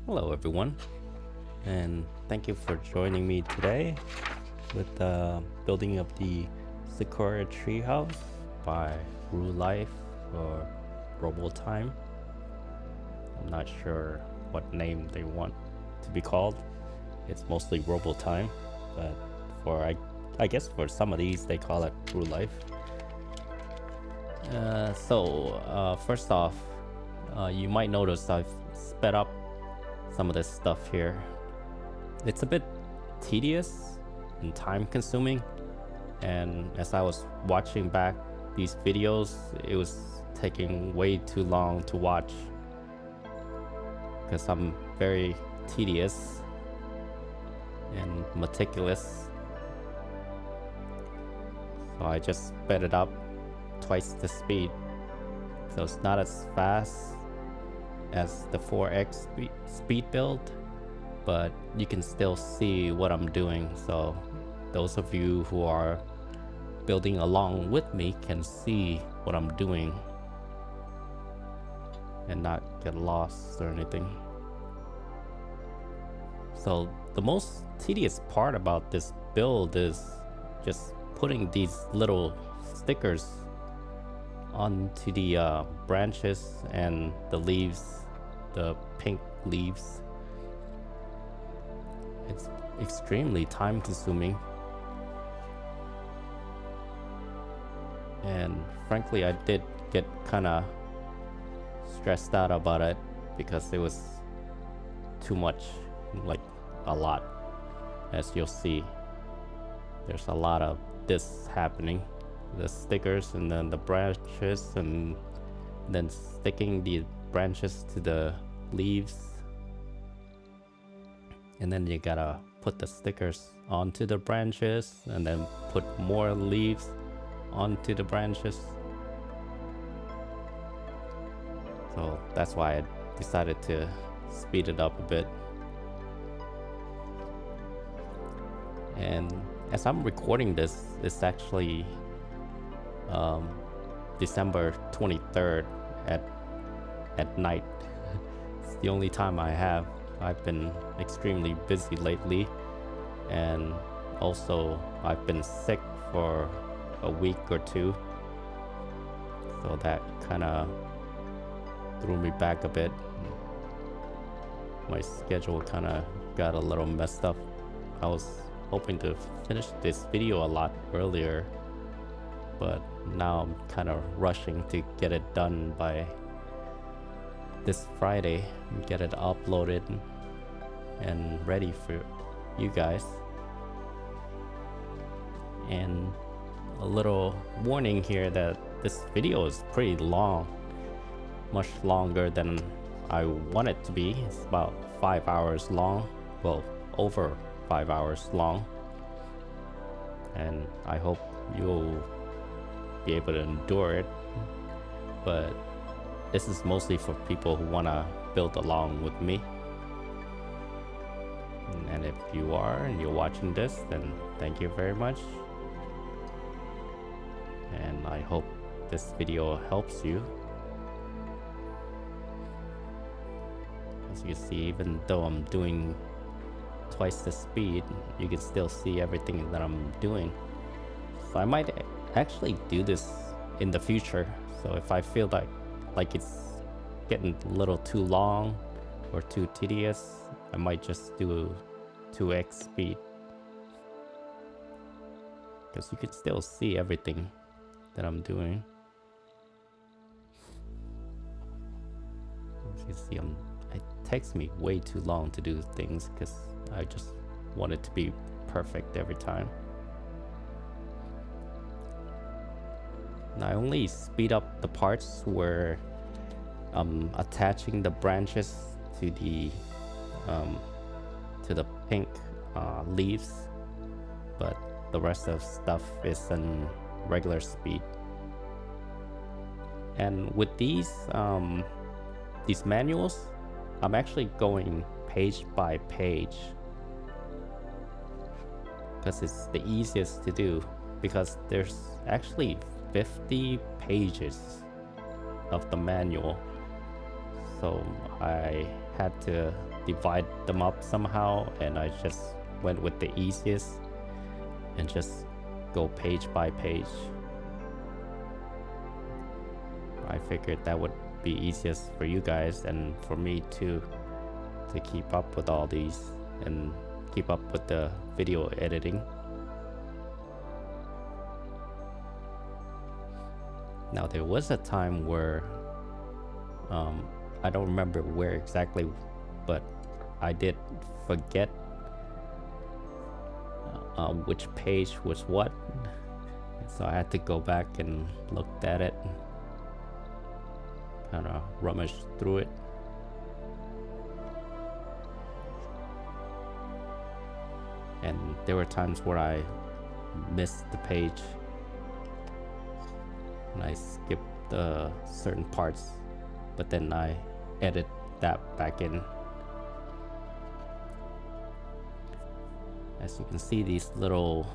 Hello everyone, and thank you for joining me today with the building of the Sakura Tree House by Rolife or Robotime. I'm not sure what name they want to be called. It's mostly Robotime, but I guess for some of these they call it Rolife. First off, you might notice I've sped up some of this stuff here. It's a bit tedious and time consuming, and as I was watching back these videos, it was taking way too long to watch because I'm very tedious and meticulous. So I just sped it up twice the speed, so it's not as fast as the 4x speed build, but you can still see what I'm doing, so those of you who are building along with me can see what I'm doing and not get lost or anything. So the most tedious part about this build is just putting these little stickers onto the branches and the leaves, the pink leaves. It's extremely time consuming, and frankly I did get kind of stressed out about it because it was too much, like a lot. As you'll see, there's a lot of this happening, the stickers and then the branches, and then sticking the branches to the leaves, and then you gotta put the stickers onto the branches and then put more leaves onto the branches. So that's why I decided to speed it up a bit. And as I'm recording this, it's actually December 23rd at night. It's the only time I have. I've been extremely busy lately, and also I've been sick for a week or two, so that kind of threw me back a bit. My schedule kind of got a little messed up. I was hoping to finish this video a lot earlier, but now I'm kind of rushing to get it done by this Friday and get it uploaded and ready for you guys. And a little warning here that this video is pretty long, much longer than I want it to be. It's about 5 hours long, well, over 5 hours long, and I hope you'll be able to endure it. But this is mostly for people who want to build along with me, and if you are and you're watching this, then thank you very much, and I hope this video helps you. As you see, even though I'm doing twice the speed, you can still see everything that I'm doing. So I might actually do this in the future. So if I feel like it's getting a little too long or too tedious, I might just do 2x speed, because you can still see everything that I'm doing. As you see, it takes me way too long to do things because I just want it to be perfect every time. And I only speed up the parts where I'm attaching the branches to the pink leaves, but the rest of stuff is in regular speed. And with these manuals, I'm actually going page by page because it's the easiest to do, because there's actually 50 pages of the manual. So I had to divide them up somehow, and I just went with the easiest and just go page by page. I figured that would be easiest for you guys and for me too, to keep up with all these and keep up with the video editing. Now there was a time where I don't remember where exactly, but I did forget which page was what, so I had to go back and look at it, kind of rummage through it. And there were times where I missed the page and I skipped certain parts, but then I edit that back in. As you can see, these little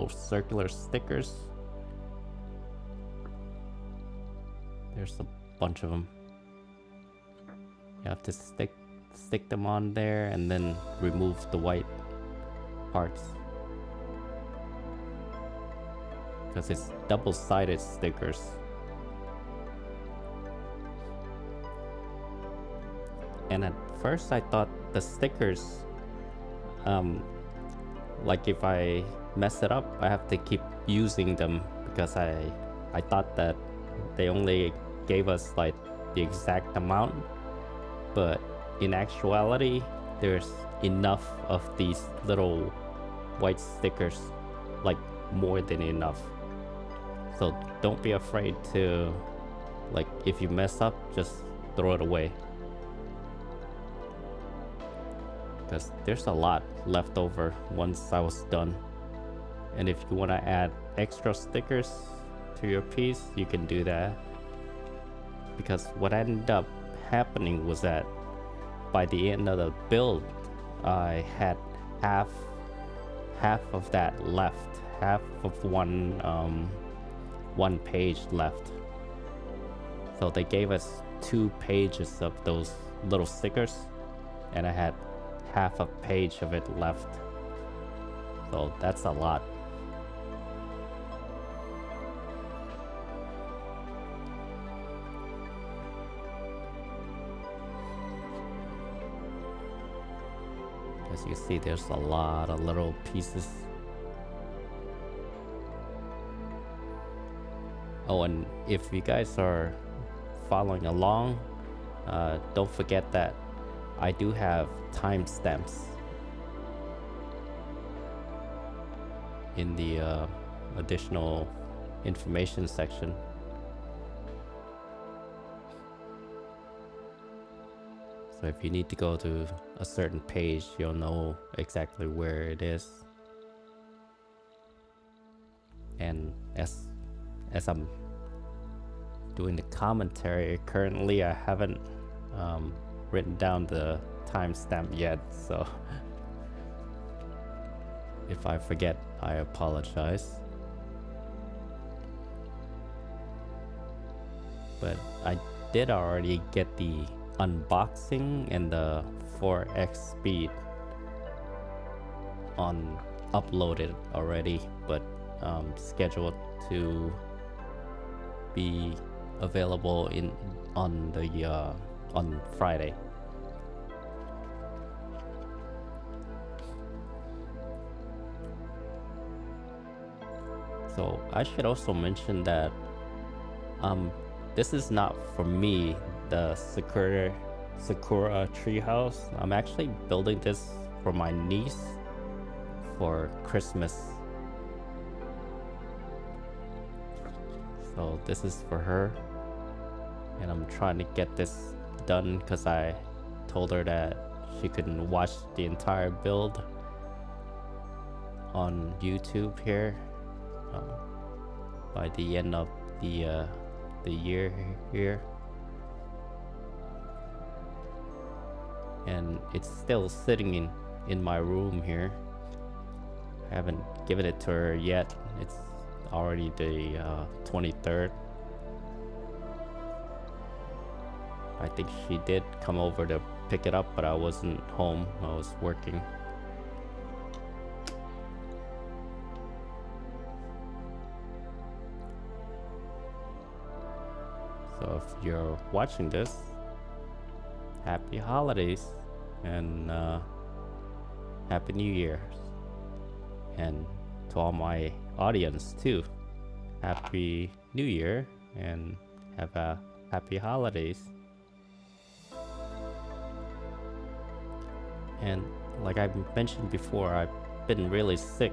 circular stickers, there's a bunch of them. You have to stick them on there and then remove the white parts, because it's double-sided stickers. And at first I thought the stickers, like if I mess it up, I have to keep using them, because I thought that they only gave us like the exact amount, but in actuality there's enough of these little white stickers, like more than enough. So don't be afraid to, like, if you mess up, just throw it away, because there's a lot left over once I was done. And if you want to add extra stickers to your piece, you can do that, because what ended up happening was that by the end of the build, I had half of that left, half of one page left. So they gave us 2 pages of those little stickers, and I had half a page of it left. So that's a lot. As you see, there's a lot of little pieces. Oh, and if you guys are following along, don't forget that I do have timestamps in the additional information section. So if you need to go to a certain page, you'll know exactly where it is. And as I'm doing the commentary currently, I haven't written down the timestamp yet, so if I forget, I apologize. But I did already get the unboxing and the 4x speed uploaded already, but scheduled to be available on Friday. So I should also mention that this is not for me, the Sakura Tree House. I'm actually building this for my niece for Christmas. So this is for her, and I'm trying to get this done because I told her that she couldn't watch the entire build on YouTube here by the end of the year here. And it's still sitting in my room here. I haven't given it to her yet. It's already the 23rd. I think she did come over to pick it up, but I wasn't home. I was working. So if you're watching this, happy holidays and happy New Year. And to all my audience too, happy New Year and have a happy holidays. And like I mentioned before, I've been really sick,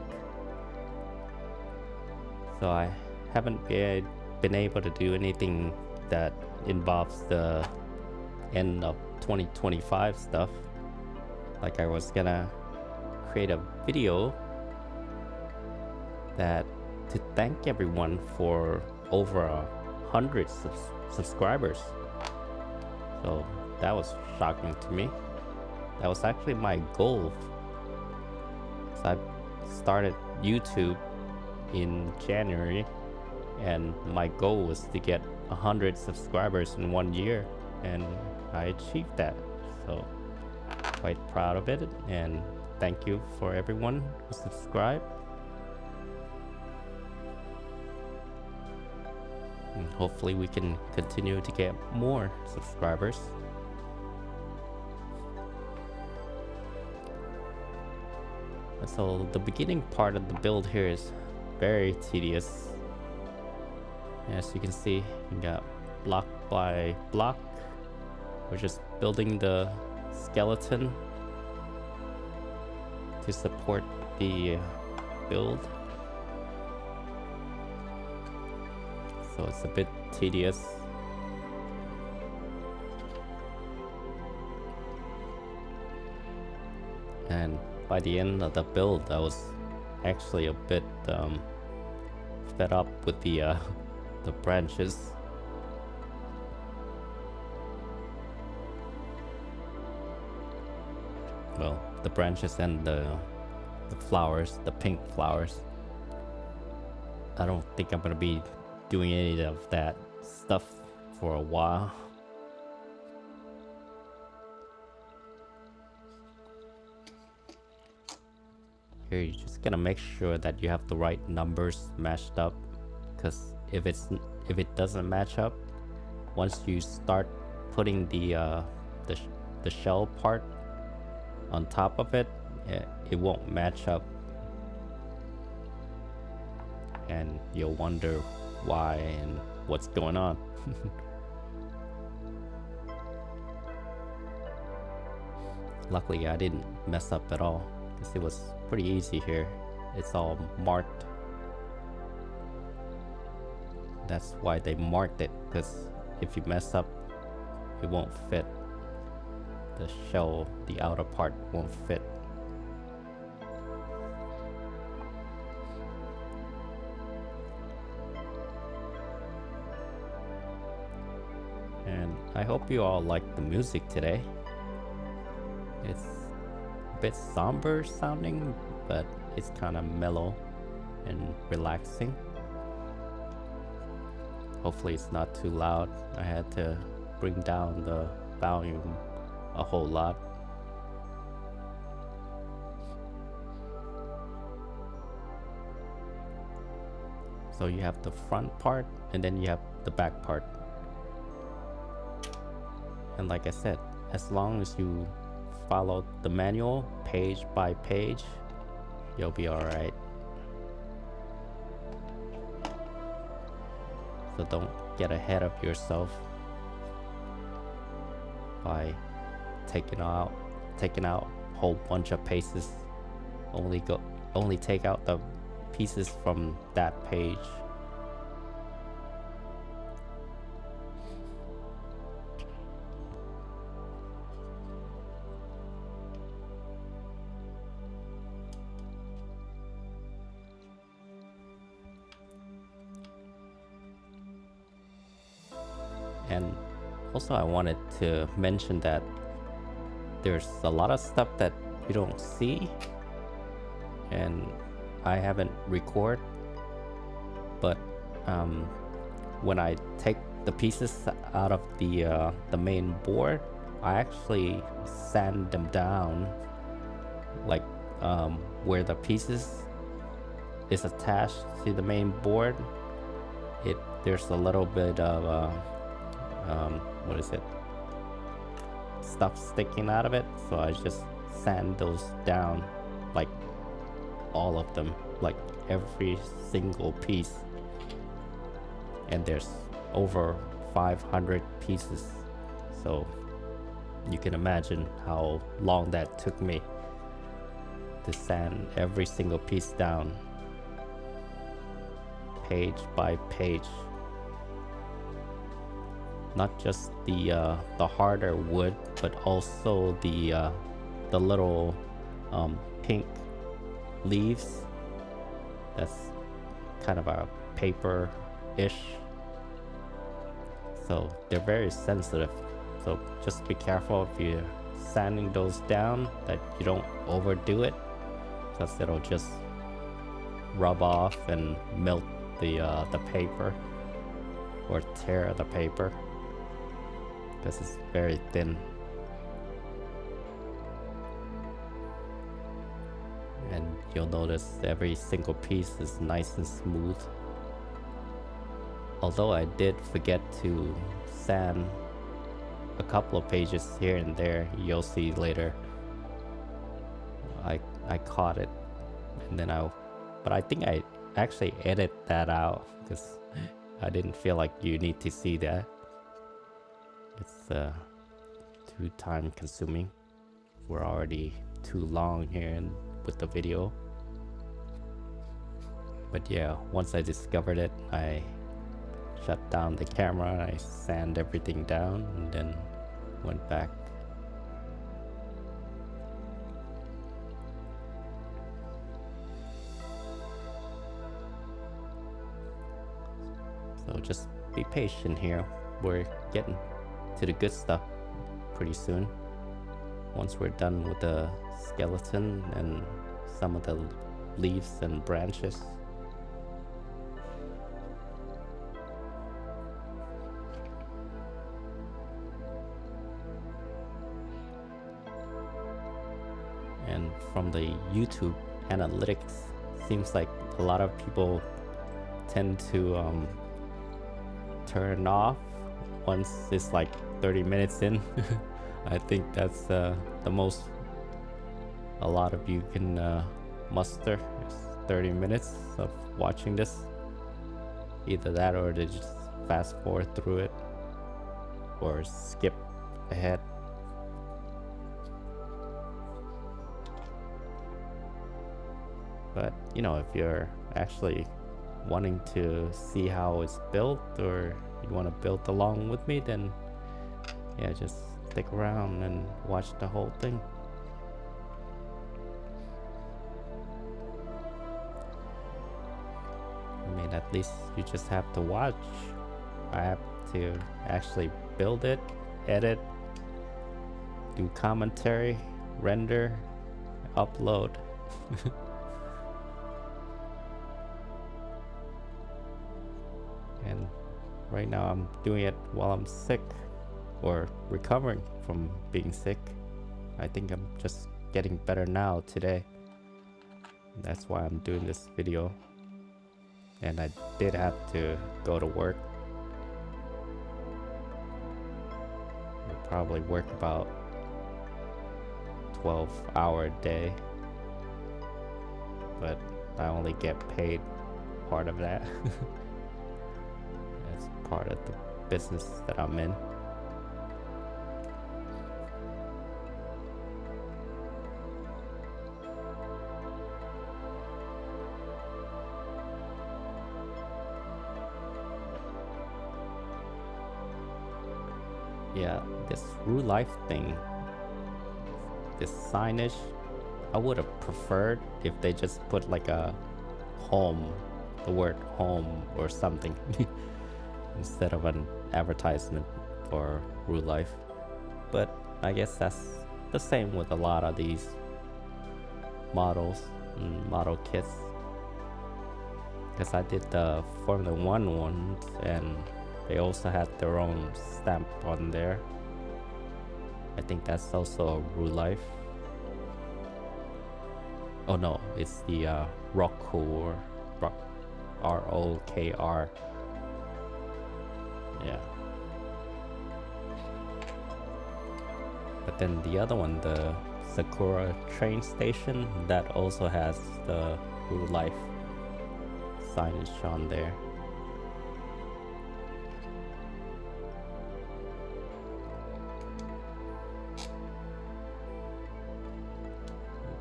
so I haven't been able to do anything that involves the end of 2025 stuff. Like I was gonna create a video that to thank everyone for over 100 subscribers. So that was shocking to me. That was actually my goal. So I started YouTube in January, and my goal was to get 100 subscribers in 1 year, and I achieved that. So quite proud of it, and thank you for everyone who subscribed. And hopefully we can continue to get more subscribers. So the beginning part of the build here is very tedious. As you can see, you got block by block. We're just building the skeleton to support the build. So it's a bit tedious. And by the end of the build, I was actually a bit fed up with the branches. Well, the branches and the flowers, the pink flowers. I don't think I'm gonna be doing any of that stuff for a while. Here you're just gonna make sure that you have the right numbers matched up, because if it doesn't match up, once you start putting the shell part on top of it, it won't match up, and you'll wonder why and what's going on. Luckily I didn't mess up at all, because it was pretty easy here. It's all marked. That's why they marked it, because if you mess up, it won't fit. The shell, the outer part won't fit. And I hope you all like the music today. It's a bit somber sounding, but it's kind of mellow and relaxing. Hopefully it's not too loud. I had to bring down the volume a whole lot. So you have the front part and then you have the back part. And like I said, as long as you follow the manual page by page, you'll be alright. So don't get ahead of yourself by taking out a whole bunch of pieces. Only take out the pieces from that page. And also I wanted to mention that there's a lot of stuff that you don't see and I haven't recorded, but when I take the pieces out of the main board, I actually sand them down, like where the pieces is attached to the main board. There's a little bit of what is it? Stuff sticking out of it, so I just sand those down, like all of them, like every single piece. And there's over 500 pieces, so you can imagine how long that took me to sand every single piece down, page by page. Not just the harder wood, but also the little pink leaves. That's kind of a paper-ish, so they're very sensitive. So just be careful if you're sanding those down that you don't overdo it, because it'll just rub off and melt the paper or tear the paper, because it's very thin. And you'll notice every single piece is nice and smooth. Although I did forget to sand a couple of pages here and there, you'll see later. I caught it, and then but I think I actually edit that out because I didn't feel like you need to see that. It's too time consuming. We're already too long here with the video. But yeah, once I discovered it, I shut down the camera, I sand everything down, and then went back. So just be patient here. We're getting to the good stuff pretty soon. Once we're done with the skeleton and some of the leaves and branches. And from the YouTube analytics, seems like a lot of people tend to turn it off once it's like 30 minutes in. I think that's the most a lot of you can muster is 30 minutes of watching this. Either that, or they just fast forward through it or skip ahead. But you know, if you're actually wanting to see how it's built, or you want to build along with me, then yeah, just stick around and watch the whole thing. I mean, at least you just have to watch. I have to actually build it, edit, do commentary, render, upload. And right now I'm doing it while I'm sick, or recovering from being sick. I think I'm just getting better now today. That's why I'm doing this video. And I did have to go to work. I probably work about 12-hour day, but I only get paid part of that. That's part of the business that I'm in. Yeah, this Rolife thing, this signage, I would have preferred if they just put like a home, the word home or something, instead of an advertisement for Rolife. But I guess that's the same with a lot of these models and model kits. Because I did the Formula 1 ones, and They also had their own stamp on there. I think that's also a Rolife. Oh no, it's the Rockor, ROKR. Yeah. But then the other one, the Sakura train station, that also has the Rolife signage on there.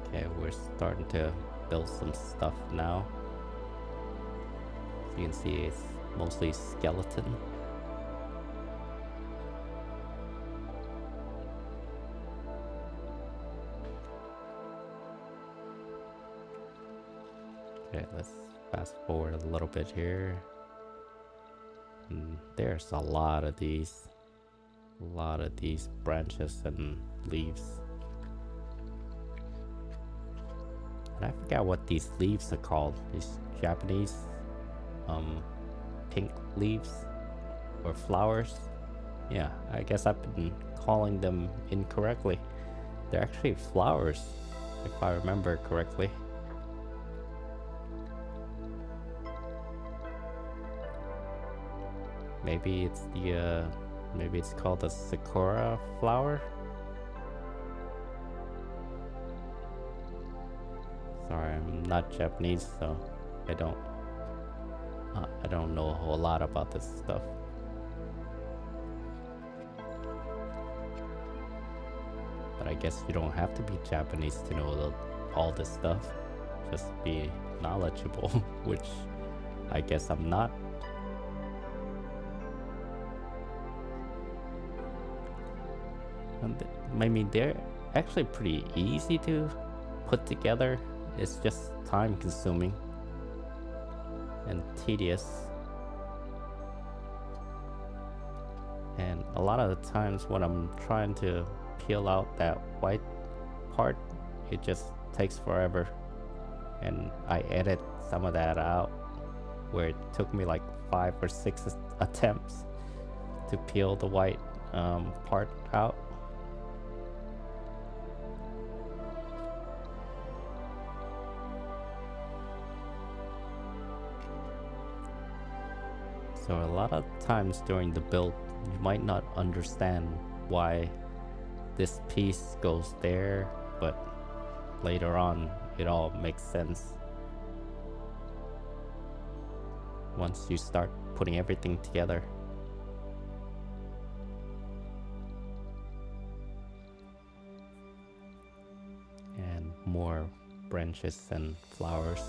Okay, we're starting to build some stuff now. So you can see it's mostly skeleton. Okay, let's fast forward a little bit here. And there's a lot of these branches and leaves. And I forgot what these leaves are called. These Japanese pink leaves or flowers. Yeah, I guess I've been calling them incorrectly. They're actually flowers, if I remember correctly. Maybe it's called a Sakura flower. Sorry, I'm not Japanese, so I don't know a whole lot about this stuff. But I guess you don't have to be Japanese to know all this stuff. Just be knowledgeable, which I guess I'm not. And I mean, they're actually pretty easy to put together. It's just time consuming and tedious. And a lot of the times when I'm trying to peel out that white part, it just takes forever. And I edit some of that out, where it took me like 5 or 6 attempts to peel the white part out. So a lot of times during the build, you might not understand why this piece goes there, but later on it all makes sense once you start putting everything together. And more branches and flowers.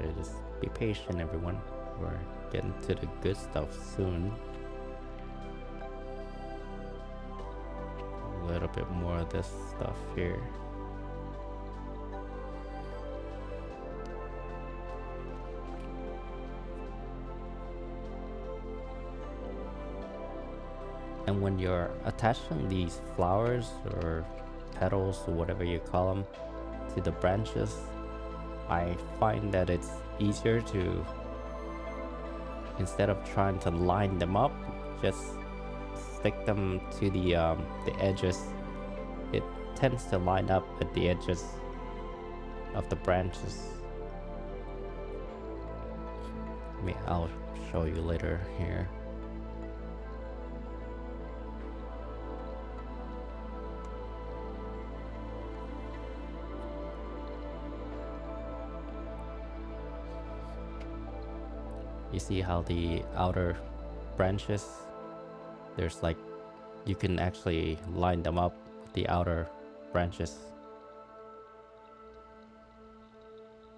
Okay, just be patient, everyone. We're getting to the good stuff soon. A little bit more of this stuff here. And when you're attaching these flowers or petals or whatever you call them to the branches, I find that it's easier to, instead of trying to line them up, just stick them to the edges. It tends to line up at the edges of the branches. I'll show you later here. You see how the outer branches, there's like, you can actually line them up with the outer branches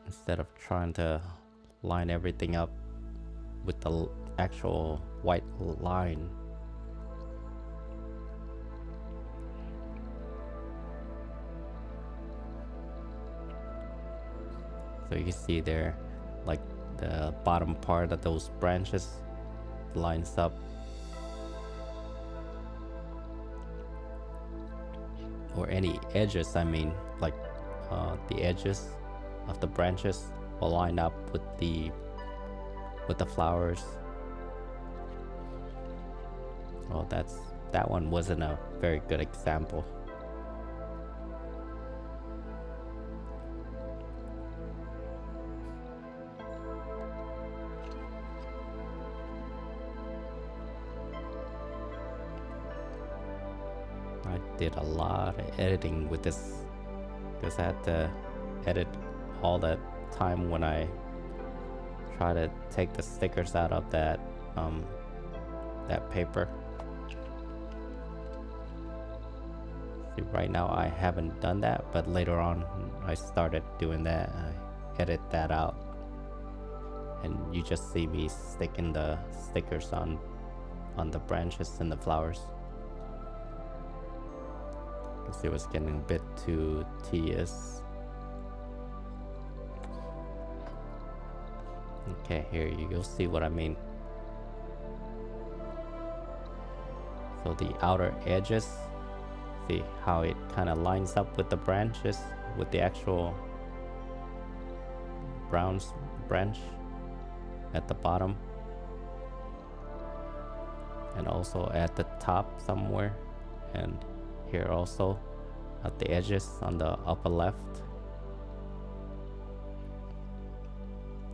instead of trying to line everything up with the actual white line. So you can see there, like the bottom part of those branches lines up, or any edges, I mean, like the edges of the branches will line up with the flowers. Well, that one wasn't a very good example. I did a lot of editing with this because I had to edit all that time when I try to take the stickers out of that paper. See, right now I haven't done that, but later on I started doing that. I edit that out, and you just see me sticking the stickers on the branches and the flowers. Because it was getting a bit too tedious. Okay, here you'll see what I mean. So the outer edges, see how it kind of lines up with the branches, with the actual branch at the bottom, and also at the top somewhere, and here also at the edges on the upper left.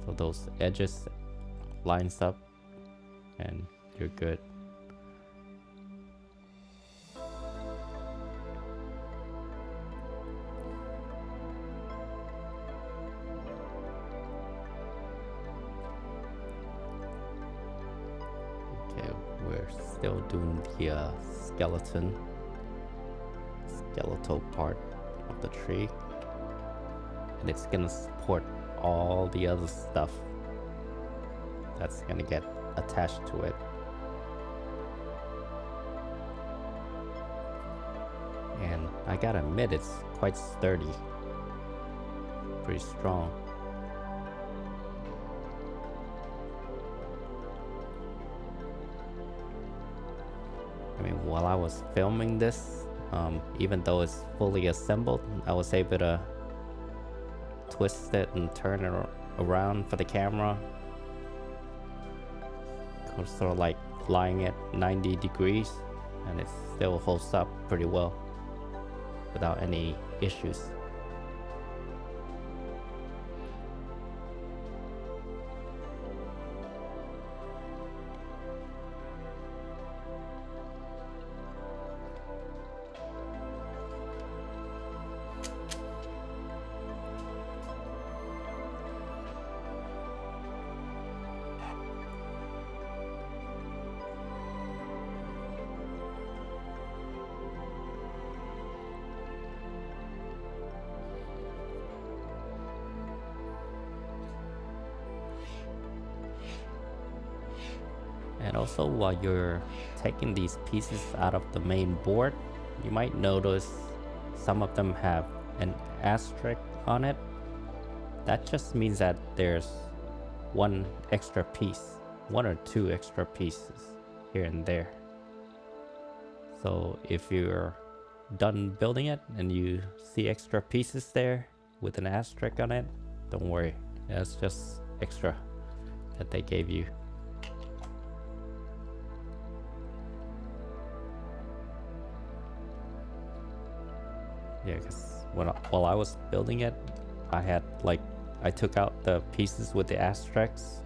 So those edges lines up and you're good. Okay, we're still doing the skeletal part of the tree, and it's gonna support all the other stuff that's gonna get attached to it. And I gotta admit, it's quite sturdy, pretty strong. I mean, while I was filming this, even though it's fully assembled, I was able to twist it and turn it around for the camera, sort of like lying at 90 degrees, and it still holds up pretty well without any issues. And also, while you're taking these pieces out of the main board, you might notice some of them have an asterisk on it. That just means that there's one extra piece, one or two extra pieces here and there. So if you're done building it and you see extra pieces there with an asterisk on it, don't worry, that's just extra that they gave you. Yeah, because while I was building it, I took out the pieces with the asterisks,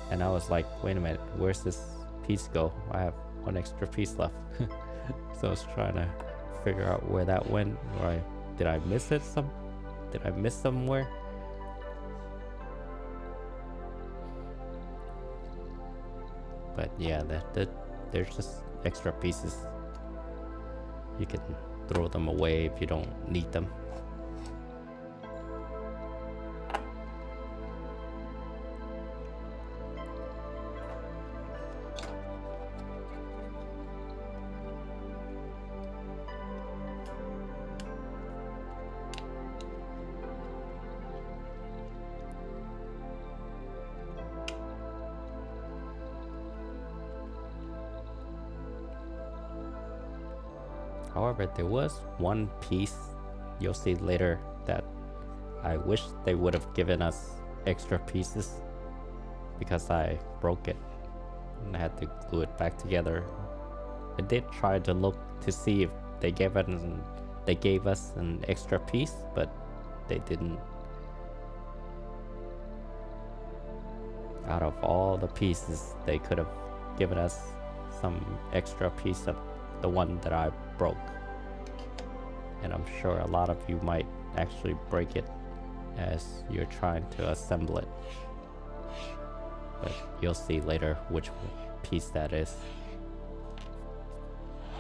and I was like, wait a minute, where's this piece go? I have one extra piece left. So I was trying to figure out where that went. Did I miss it? Did I miss somewhere? But yeah, there's just extra pieces. You can throw them away if you don't need them. However, there was one piece you'll see later that I wish they would have given us extra pieces because I broke it and I had to glue it back together. I did try to look to see if they gave us an extra piece, but they didn't. Out of all the pieces, they could have given us some extra piece of the one that I broke. And I'm sure a lot of you might actually break it as you're trying to assemble it. But you'll see later which piece that is.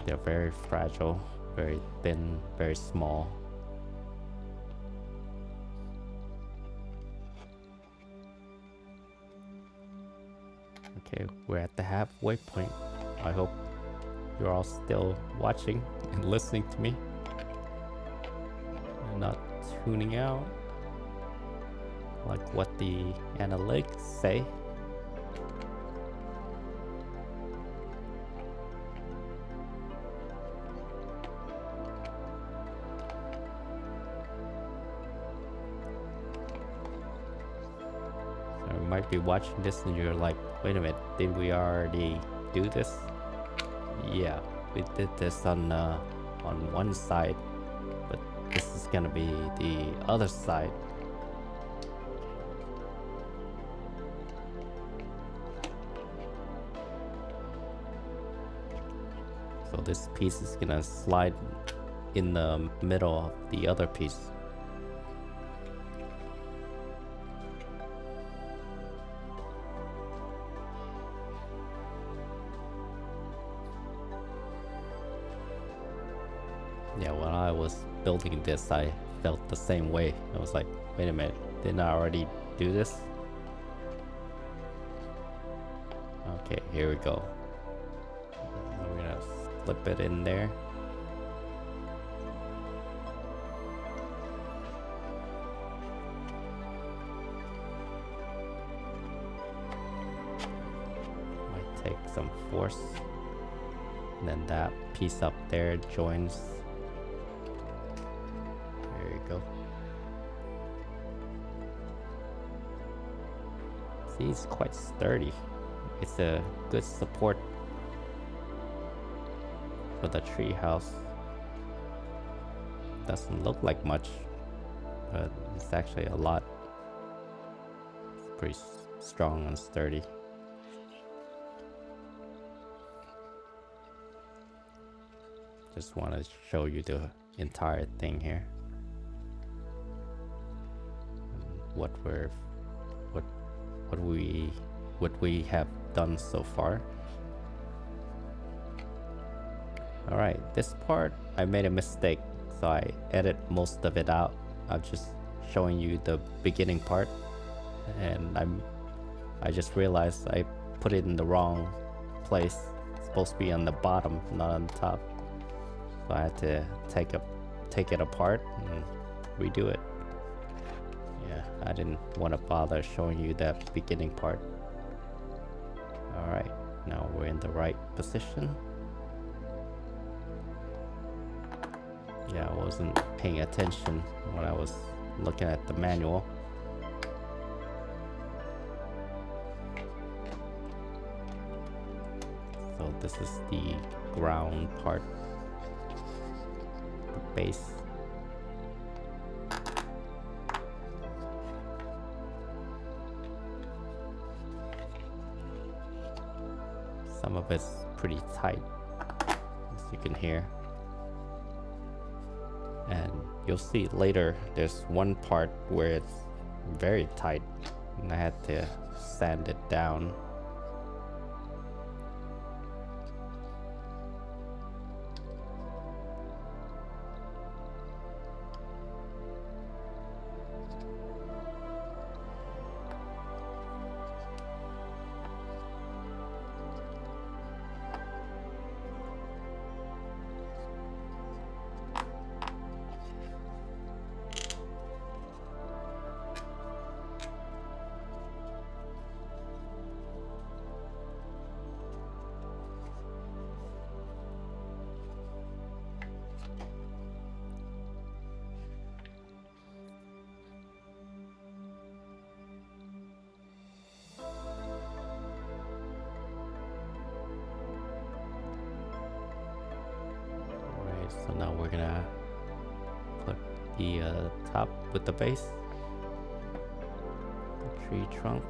They're very fragile, very thin, very small. Okay, we're at the halfway point. I hope you're all still watching and listening to me and not tuning out like what the analytics say. So you might be watching this and you're like, wait a minute, did we already do this? Yeah, we did this on one side, but this is gonna be the other side. So this piece is gonna slide in the middle of the other piece. Yeah, when I was building this, I felt the same way. I was like, wait a minute, didn't I already do this? Okay, here we go. We're gonna slip it in there. Might take some force. And then that piece up there joins. There you go. See, it's quite sturdy. It's a good support for the tree house. Doesn't look like much, but it's actually a lot. It's pretty strong and sturdy. Just want to show you the entire thing here. What we have done so far. All right, this part I made a mistake, so I edit most of it out. I'm just showing you the beginning part, and I just realized I put it in the wrong place. It's supposed to be on the bottom, not on the top. So I had to take it apart and redo it. Yeah, I didn't want to bother showing you that beginning part. Alright, now we're in the right position. Yeah, I wasn't paying attention when I was looking at the manual. So this is the ground part. Base. Some of it's pretty tight, as you can hear. And you'll see later there's one part where it's very tight and I had to sand it down. So now we're gonna put the top with the base, the tree trunk.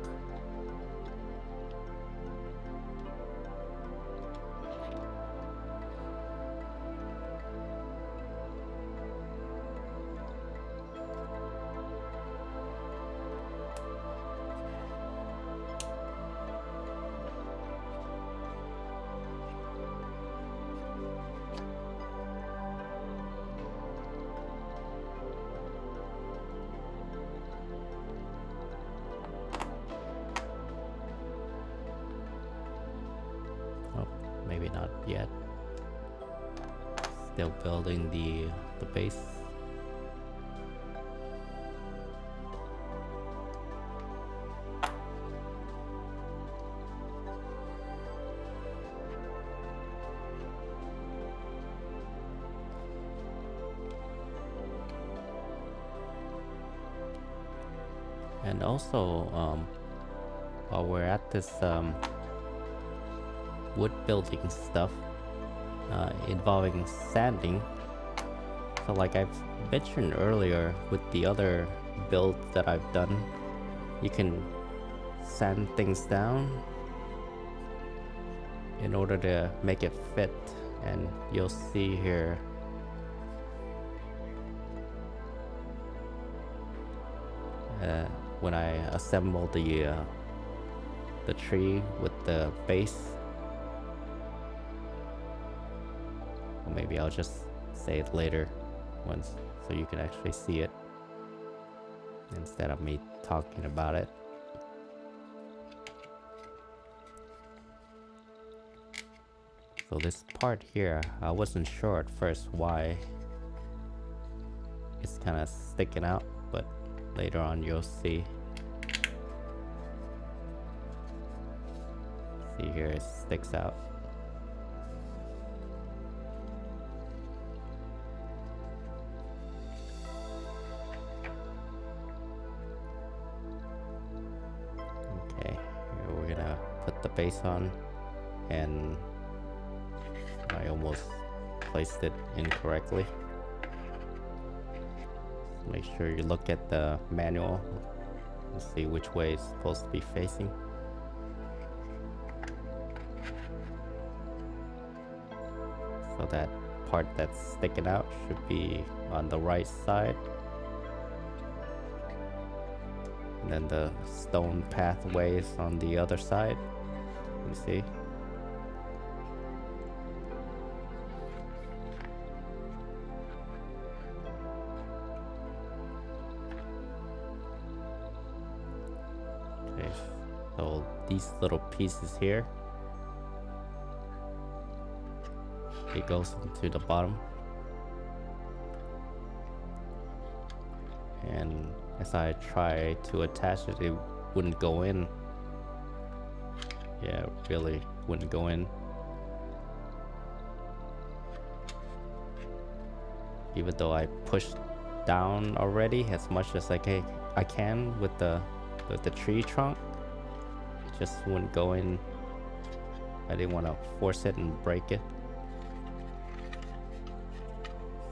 Maybe not yet. Still building the base. And also, while we're at this wood building stuff involving sanding, so like I've mentioned earlier with the other builds that I've done, you can sand things down in order to make it fit, and you'll see here when I assemble the tree with the base. Or maybe I'll just say it later once so you can actually see it instead of me talking about it. So this part here, I wasn't sure at first why it's kind of sticking out, but later on you'll see. See here, it sticks out. Okay, here we're gonna put the base on, and I almost placed it incorrectly. Make sure you look at the manual and see which way it's supposed to be facing. So that part that's sticking out should be on the right side. And then the stone pathway is on the other side. You see? Okay, so these little pieces here, it goes into the bottom, and as I try to attach it, it wouldn't go in. Yeah, it really wouldn't go in. Even though I pushed down already as much as I can with the tree trunk, it just wouldn't go in. I didn't want to force it and break it.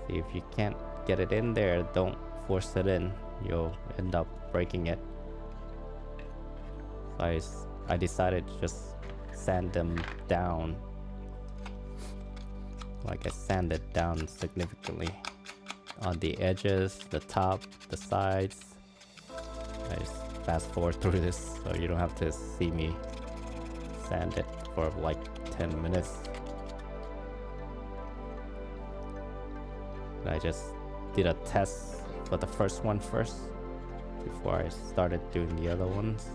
See, if you can't get it in there, don't force it in. You'll end up breaking it. So I decided to just sand them down. Like I sanded down significantly on the edges, the top, the sides. I just fast forward through this so you don't have to see me sand it for like 10 minutes. I just did a test for the first one first before I started doing the other ones.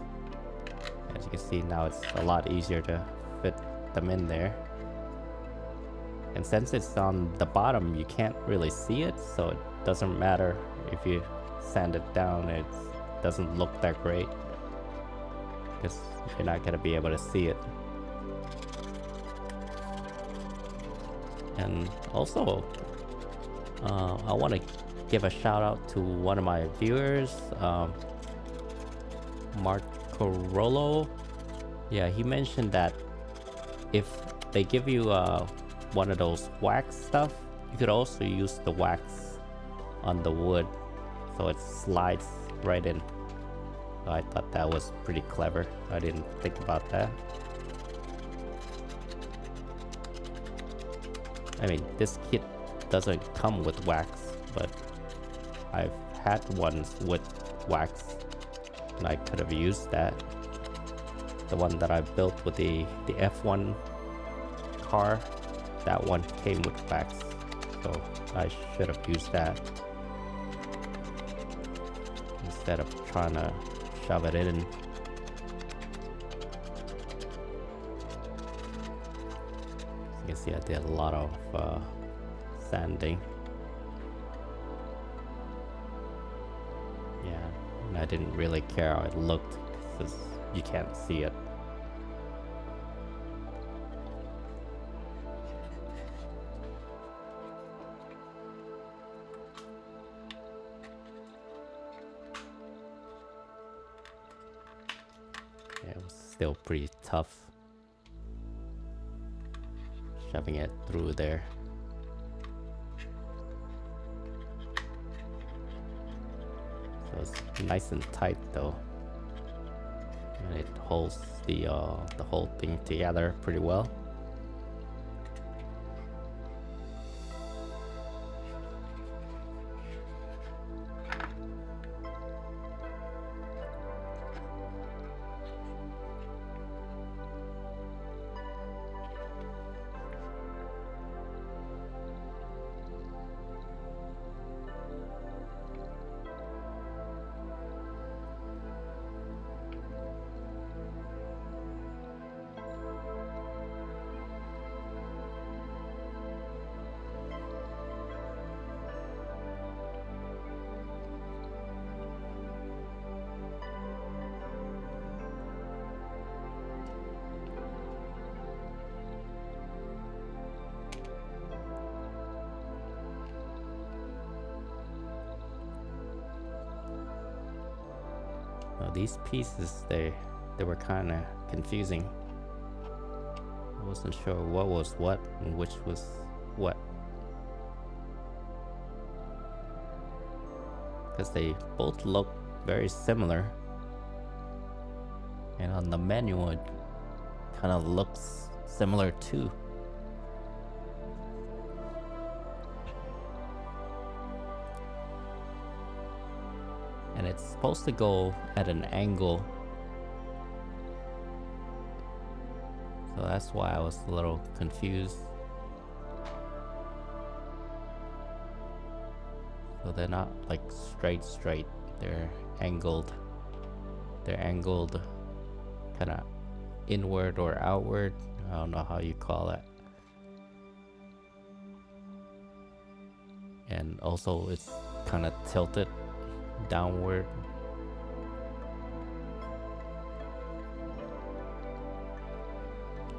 As you can see, now it's a lot easier to fit them in there. And since it's on the bottom, you can't really see it, so it doesn't matter if you sand it down. It doesn't look that great because you're not gonna be able to see it. And also, I want to give a shout out to one of my viewers, Marco Rolo. Yeah, he mentioned that if they give you one of those wax stuff, you could also use the wax on the wood so it slides right in. So I thought that was pretty clever. I didn't think about that. I mean, this kit doesn't come with wax, but I've had ones with wax and I could have used that. The one that I built with the F1 car, that one came with wax, so I should have used that instead of trying to shove it in. As you can see, I did a lot of sanding. Yeah, and I didn't really care how it looked because you can't see it. Yeah, it was still pretty tough shoving it through there. So it's nice and tight though, and it holds the whole thing together pretty well. Now these pieces, they were kind of confusing. I wasn't sure what was what and which was what, because they both look very similar, and on the menu it kind of looks similar too. And it's supposed to go at an angle, so that's why I was a little confused. So they're not like straight, they're angled. They're angled kind of inward or outward. I don't know how you call it. And also it's kind of tilted downward.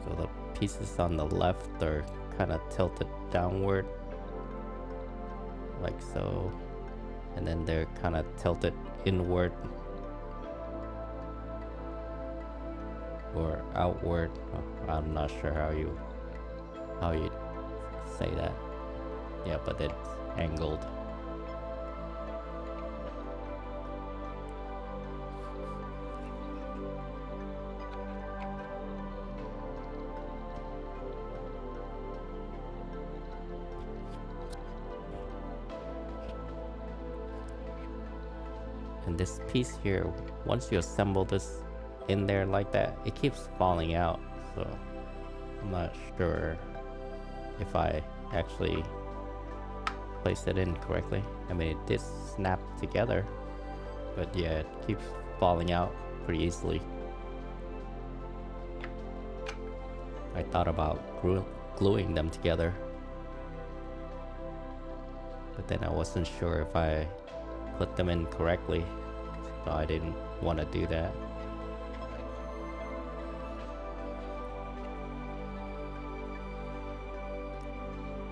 So the pieces on the left are kind of tilted downward, like so, and then they're kind of tilted inward or outward. I'm not sure how you say that. Yeah, but it's angled. And this piece here, once you assemble this in there like that, it keeps falling out, so I'm not sure if I actually placed it in correctly. I mean, it did snap together, but yeah, it keeps falling out pretty easily. I thought about gluing them together, but then I wasn't sure if I put them in correctly, so I didn't want to do that.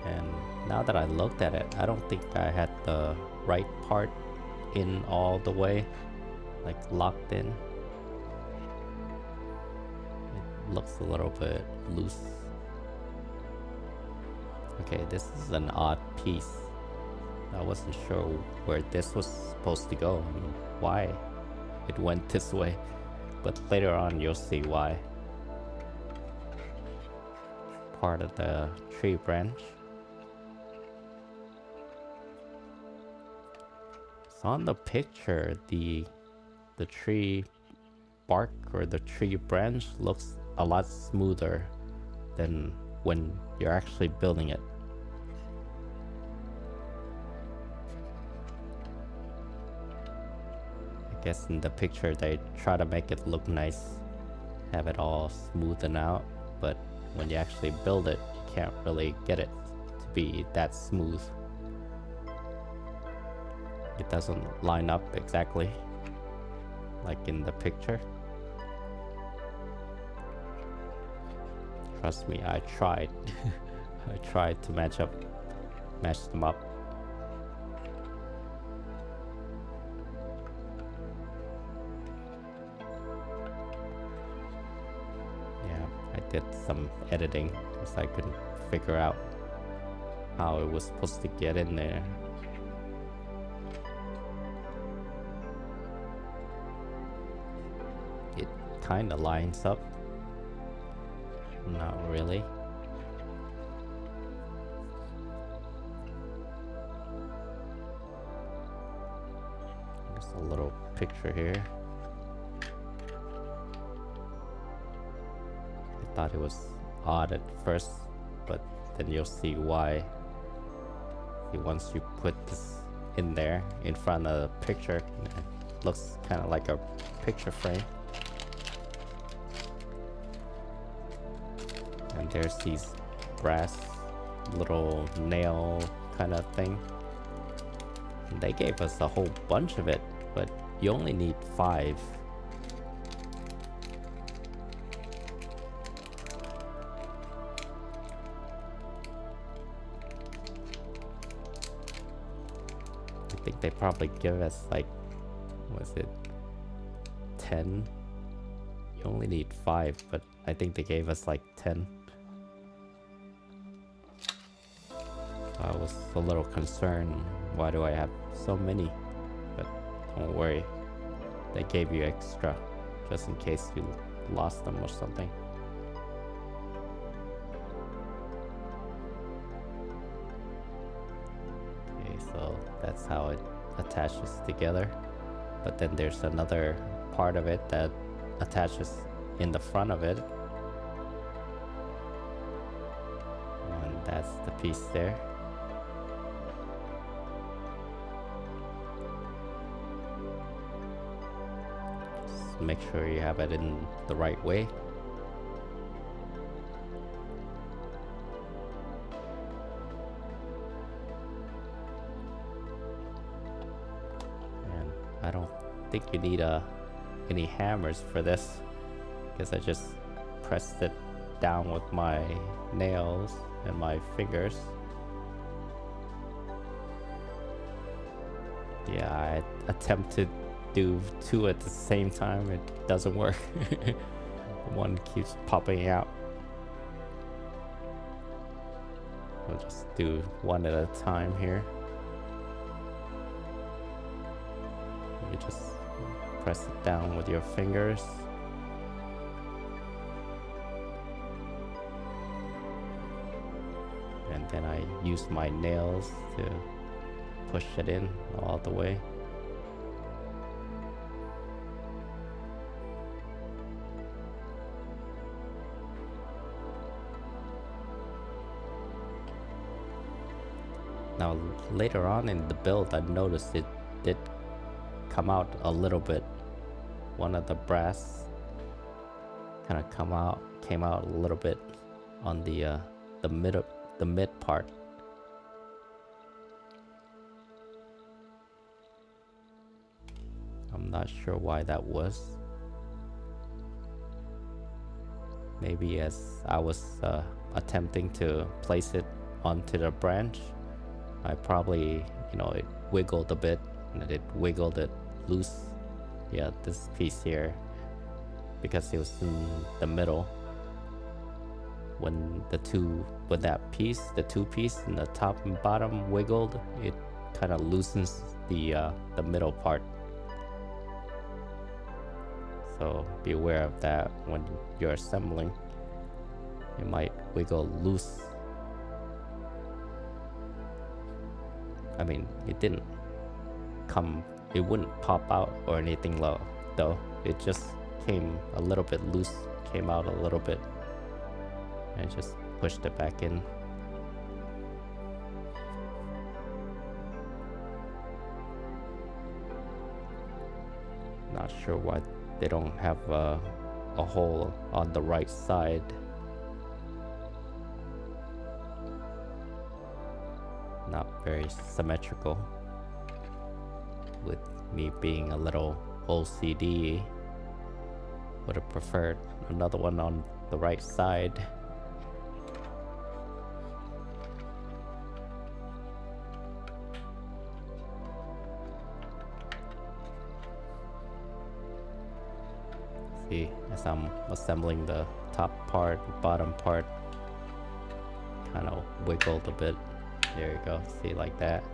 And now that I looked at it, I don't think I had the right part in all the way, like locked in. It looks a little bit loose. Okay, this is an odd piece. I wasn't sure where this was supposed to go and why it went this way, but later on you'll see why. Part of the tree branch. So on the picture, the tree bark or the tree branch looks a lot smoother than when you're actually building it. I guess in the picture they try to make it look nice, have it all smoothened out, but when you actually build it, you can't really get it to be that smooth. It doesn't line up exactly like in the picture. Trust me, I tried. I tried to match them up. Yeah, I did some editing because I couldn't figure out how it was supposed to get in there. It kind of lines up. Not really. Just a little picture here. I thought it was odd at first, but then you'll see why. See, once you put this in there in front of the picture, it looks kind of like a picture frame. And there's these brass little nail kind of thing. And they gave us a whole bunch of it, but you only need 5. I think they probably give us like, was it 10? You only need 5, but I think they gave us like 10. I was a little concerned, why do I have so many? But don't worry, they gave you extra just in case you lost them or something. Okay, so that's how it attaches together. But then there's another part of it that attaches in the front of it. And that's the piece there. Make sure you have it in the right way. And I don't think you need any hammers for this, because I just pressed it down with my nails and my fingers. Yeah, I attempted do 2 at the same time. It doesn't work. One keeps popping out. I'll just do 1 at a time here. You just press it down with your fingers. And then I use my nails to push it in all the way. Now later on in the build, I noticed it did come out a little bit. One of the brass kind of came out a little bit on the mid part. I'm not sure why that was. Maybe as I was attempting to place it onto the branch, I probably, it wiggled a bit, and it wiggled it loose. Yeah, this piece here, because it was in the middle. when the two piece in the top and bottom wiggled, it kind of loosens the middle part. So be aware of that when you're assembling. It might wiggle loose. I mean, it wouldn't pop out or anything though. It just came a little bit loose, came out a little bit, and just pushed it back in. Not sure why they don't have a hole on the right side. Not very symmetrical. With me being a little OCD, would have preferred another one on the right side. See, as I'm assembling the top part, bottom part, kind of wiggled a bit. There you go, see, like that.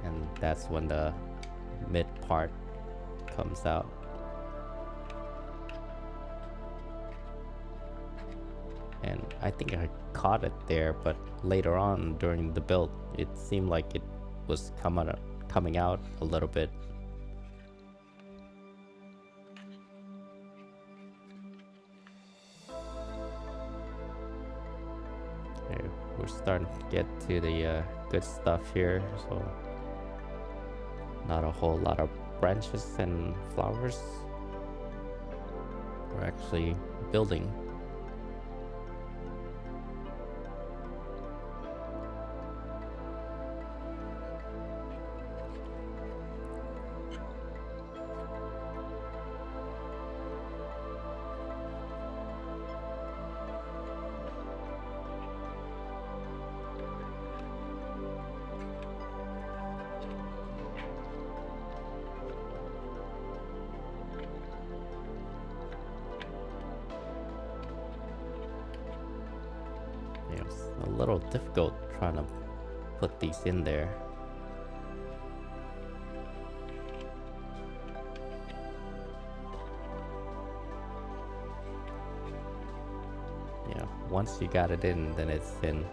And that's when the mid part comes out. And I think I caught it there, but later on during the build, it seemed like it was coming out a little bit. Okay, we're starting to get to the good stuff here, so not a whole lot of branches and flowers. We're actually building. It's a little difficult trying to put these in there. Yeah, once you got it in, then it's in.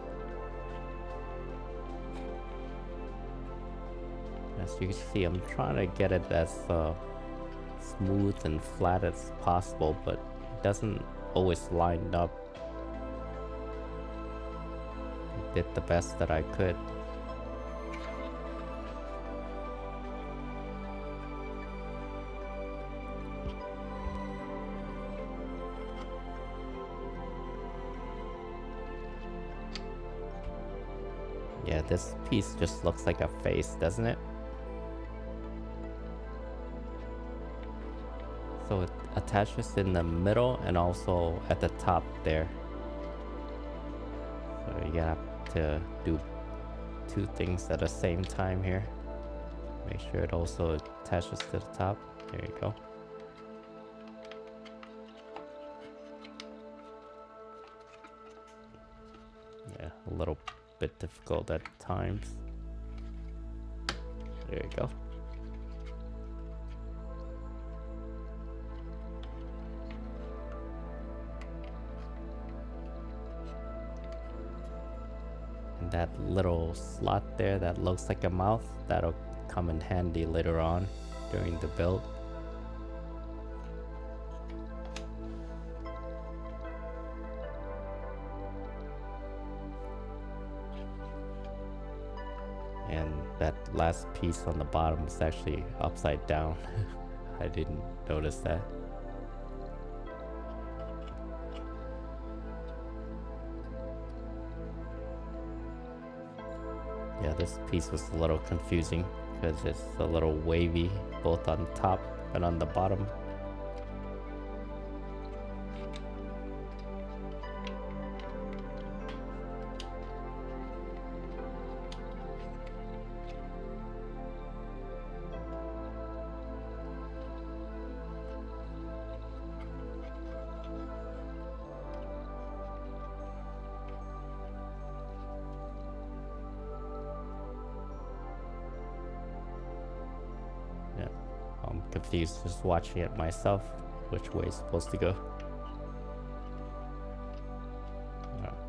As you can see, I'm trying to get it as smooth and flat as possible, but it doesn't always line up. I did the best that I could. Yeah, this piece just looks like a face, doesn't it? So it attaches in the middle and also at the top there. So you have to do two things at the same time here. Make sure it also attaches to the top. There you go. Yeah, a little bit difficult at times. There you go. And that little slot there that looks like a mouth, that'll come in handy later on during the build. And that last piece on the bottom is actually upside down. I didn't notice that. Yeah, this piece was a little confusing because it's a little wavy both on top and on the bottom. confused just watching it myself, which way it's supposed to go.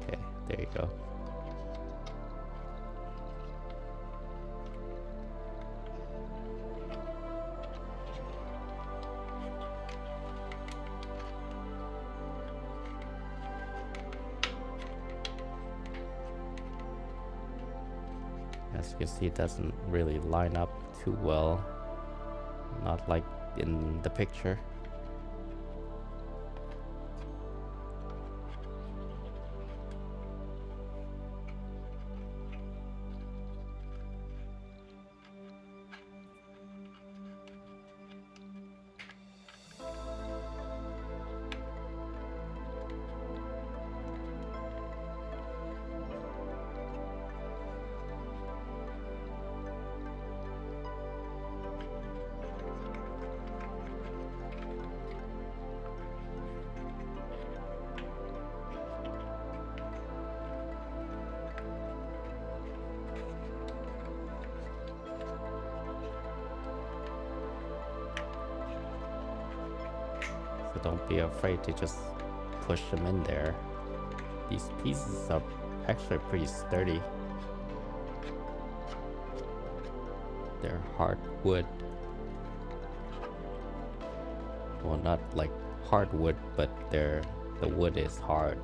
Okay, there you go. As you can see, it doesn't really line up too well, not like in the picture. So don't be afraid to just push them in there. These pieces are actually pretty sturdy. They're hardwood. Well, not like hardwood, but the wood is hard.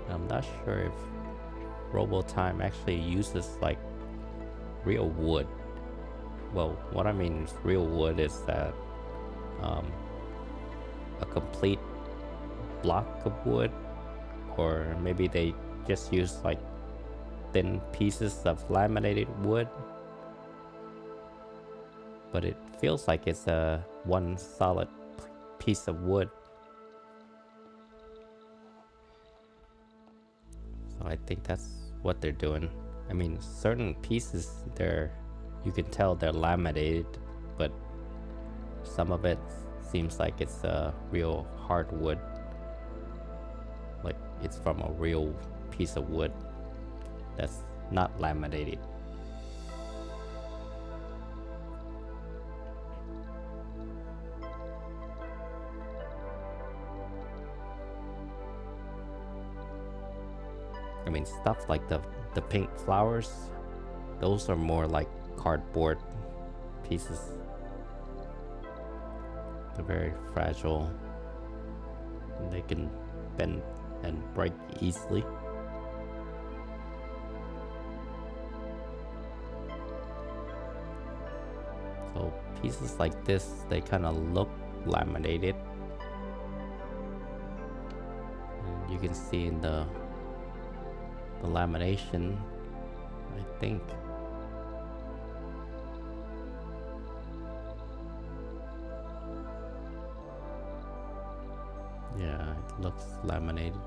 I'm not sure if Robotime actually uses like real wood. Well, what I mean is real wood is that a complete block of wood, or maybe they just use like thin pieces of laminated wood, but it feels like it's a one solid piece of wood. So I think that's what they're doing. I mean, certain pieces you can tell they're laminated, but some of it seems like it's a real hardwood, like it's from a real piece of wood that's not laminated. I mean, stuff like the pink flowers, those are more like cardboard pieces. They're very fragile, and they can bend and break easily. So pieces like this, they kind of look laminated. And you can see in the lamination, I think. Yeah, it looks laminated.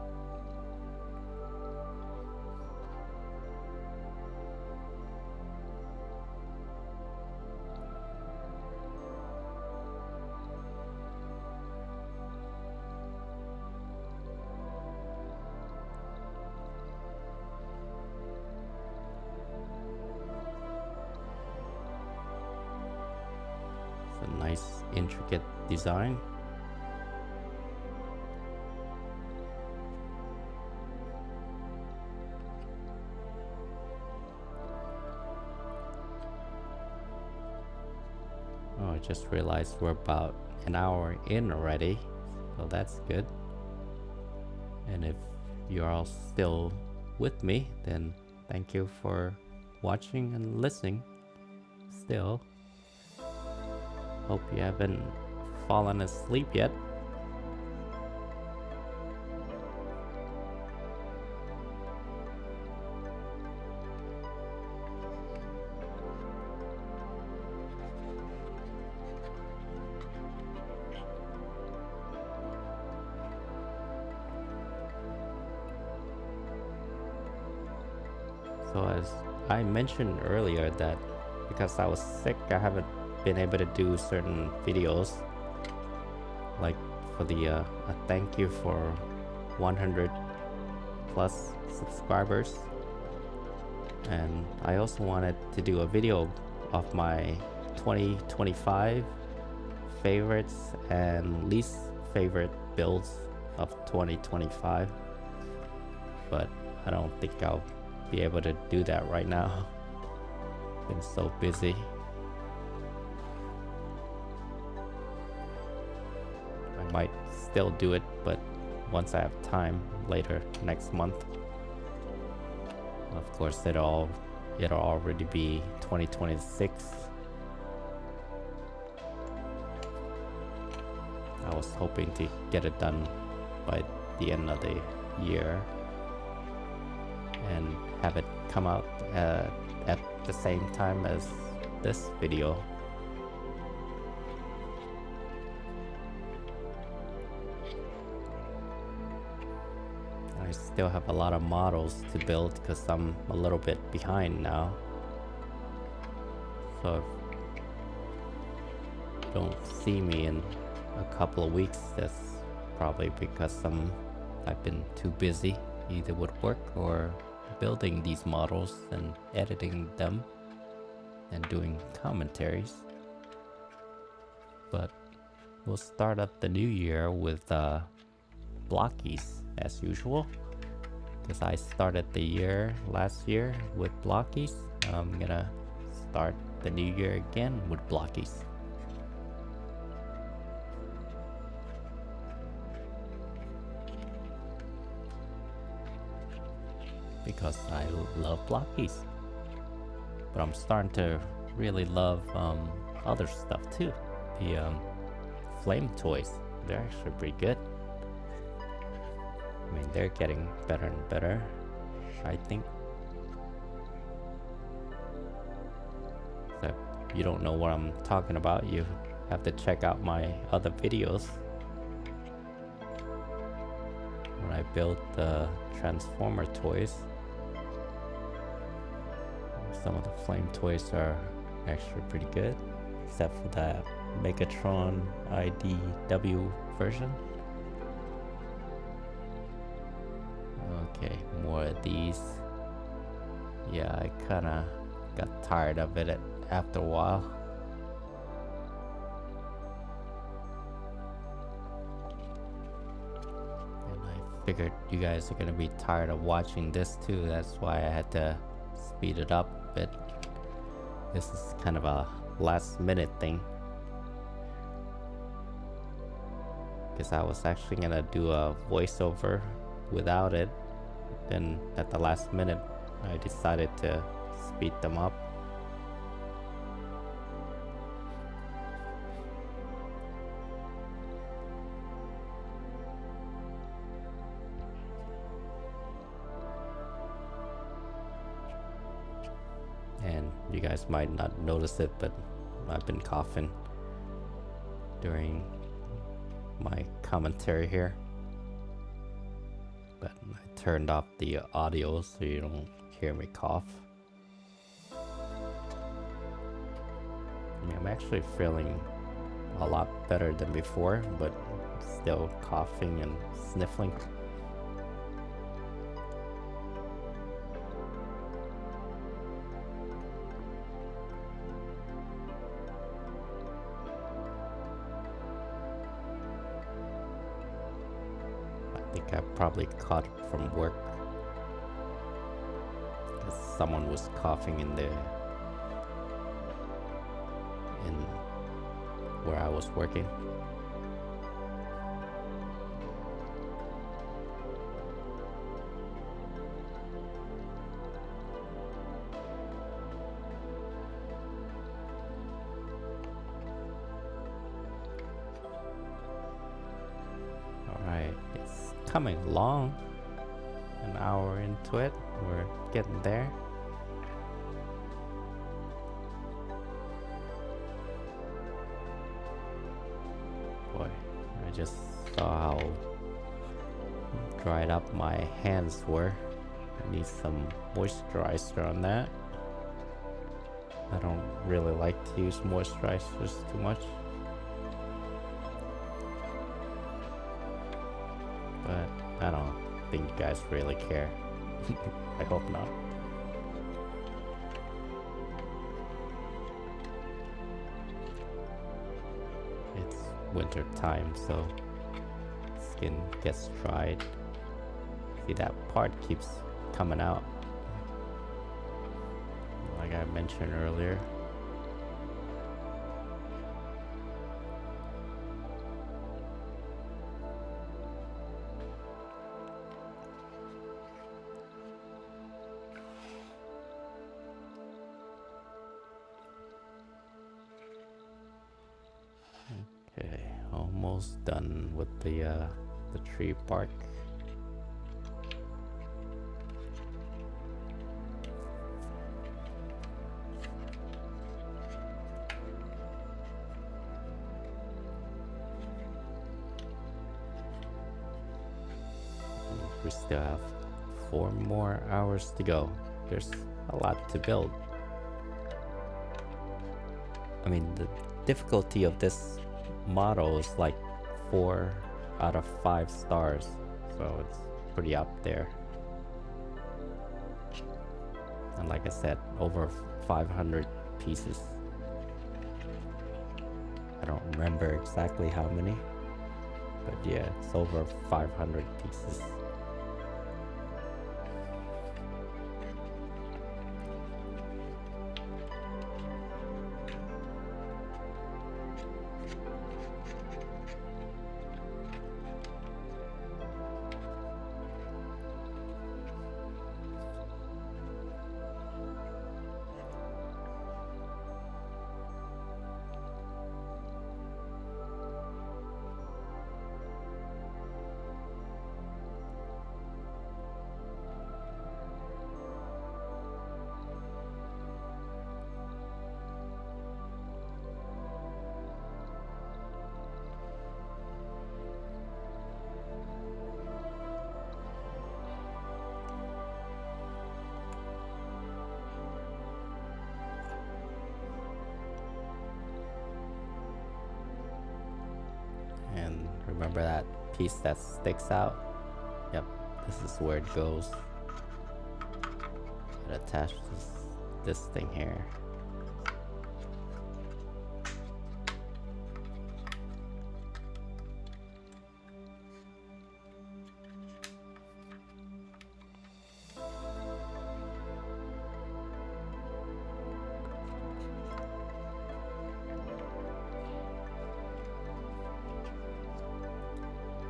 It's a nice, intricate design. Oh, I just realized we're about an hour in already, so that's good. And if you're all still with me, then thank you for watching and listening still. Hope you haven't fallen asleep yet. So as I mentioned earlier that because I was sick, I haven't been able to do certain videos, like for the a thank you for 100 plus subscribers, and I also wanted to do a video of my 2025 favorites and least favorite builds of 2025, but I don't think I'll be able to do that right now. Been so busy. I might still do it, but once I have time later next month. Of course, it'll already be 2026. I was hoping to get it done by the end of the year and have it come out at the same time as this video. I still have a lot of models to build because I'm a little bit behind now. So if you don't see me in a couple of weeks, that's probably because I've been too busy either with work or building these models and editing them and doing commentaries. But we'll start up the new year with blockies as usual, because I started the year last year with blockies. I'm gonna start the new year again with blockies. Because I love blockies, but I'm starting to really love other stuff too. The flame toys, they're actually pretty good. I mean, they're getting better and better, I think. So if you don't know what I'm talking about, you have to check out my other videos when I built the Transformer toys. Some of the flame toys are actually pretty good, except for that Megatron IDW version. Okay, more of these. Yeah, I kinda got tired of it after a while. And I figured you guys are gonna be tired of watching this too, that's why I had to speed it up a bit. This is kind of a last minute thing, because I was actually gonna do a voiceover without it, then at the last minute I decided to speed them up. And you guys might not notice it, but I've been coughing during my commentary here. But I turned off the audio so you don't hear me cough. I mean, I'm actually feeling a lot better than before, but still coughing and sniffling. I think I probably caught it from work, because someone was coughing in where I was working. coming along. An hour into it, we're getting there. Boy, I just saw how dried up my hands were. I need some moisturizer on that. I don't really like to use moisturizers too much. But I don't think you guys really care. I hope not. It's winter time, so skin gets dried. See, that part keeps coming out, like I mentioned earlier. Okay, almost done with the tree bark. We still have 4 more hours to go. There's a lot to build. I mean, the difficulty of this model is like 4 out of 5 stars, so it's pretty up there. And like I said, over 500 pieces. I don't remember exactly how many, but yeah, it's over 500 pieces. And remember that piece that sticks out? Yep, this is where it goes. It attaches this thing here.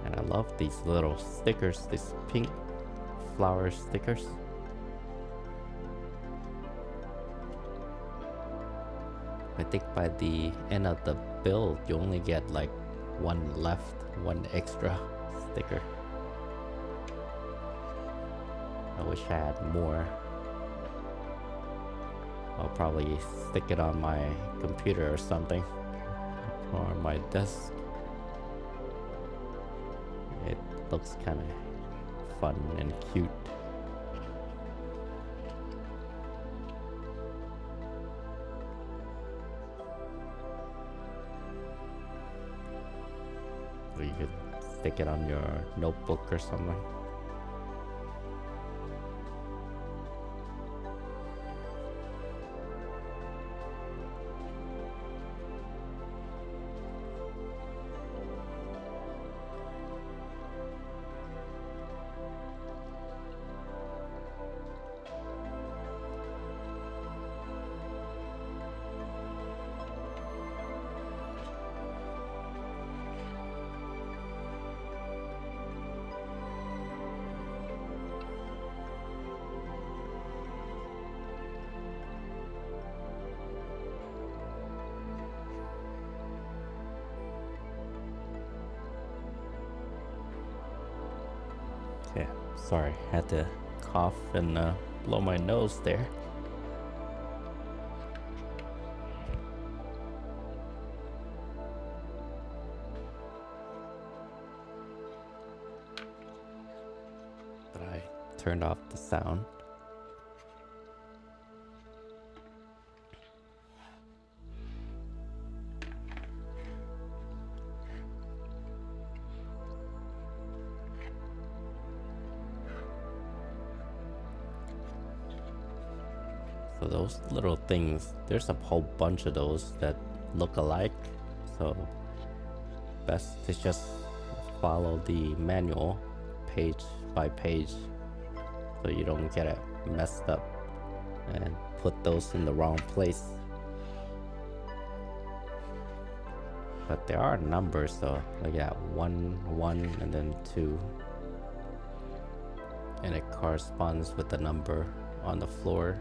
And I love these little stickers, these pink flower stickers. I think by the end of the build, you only get like 1 left, 1 extra sticker. I wish I had more. I'll probably stick it on my computer or something, or my desk. It looks kind of fun and cute. Or you could stick it on your notebook or something. Sorry, had to cough and blow my nose there. But I turned off the sound. So those little things, there's a whole bunch of those that look alike. So best to just follow the manual page by page so you don't get it messed up and put those in the wrong place. But there are numbers, so like that 1 and then 2, and it corresponds with the number on the floor.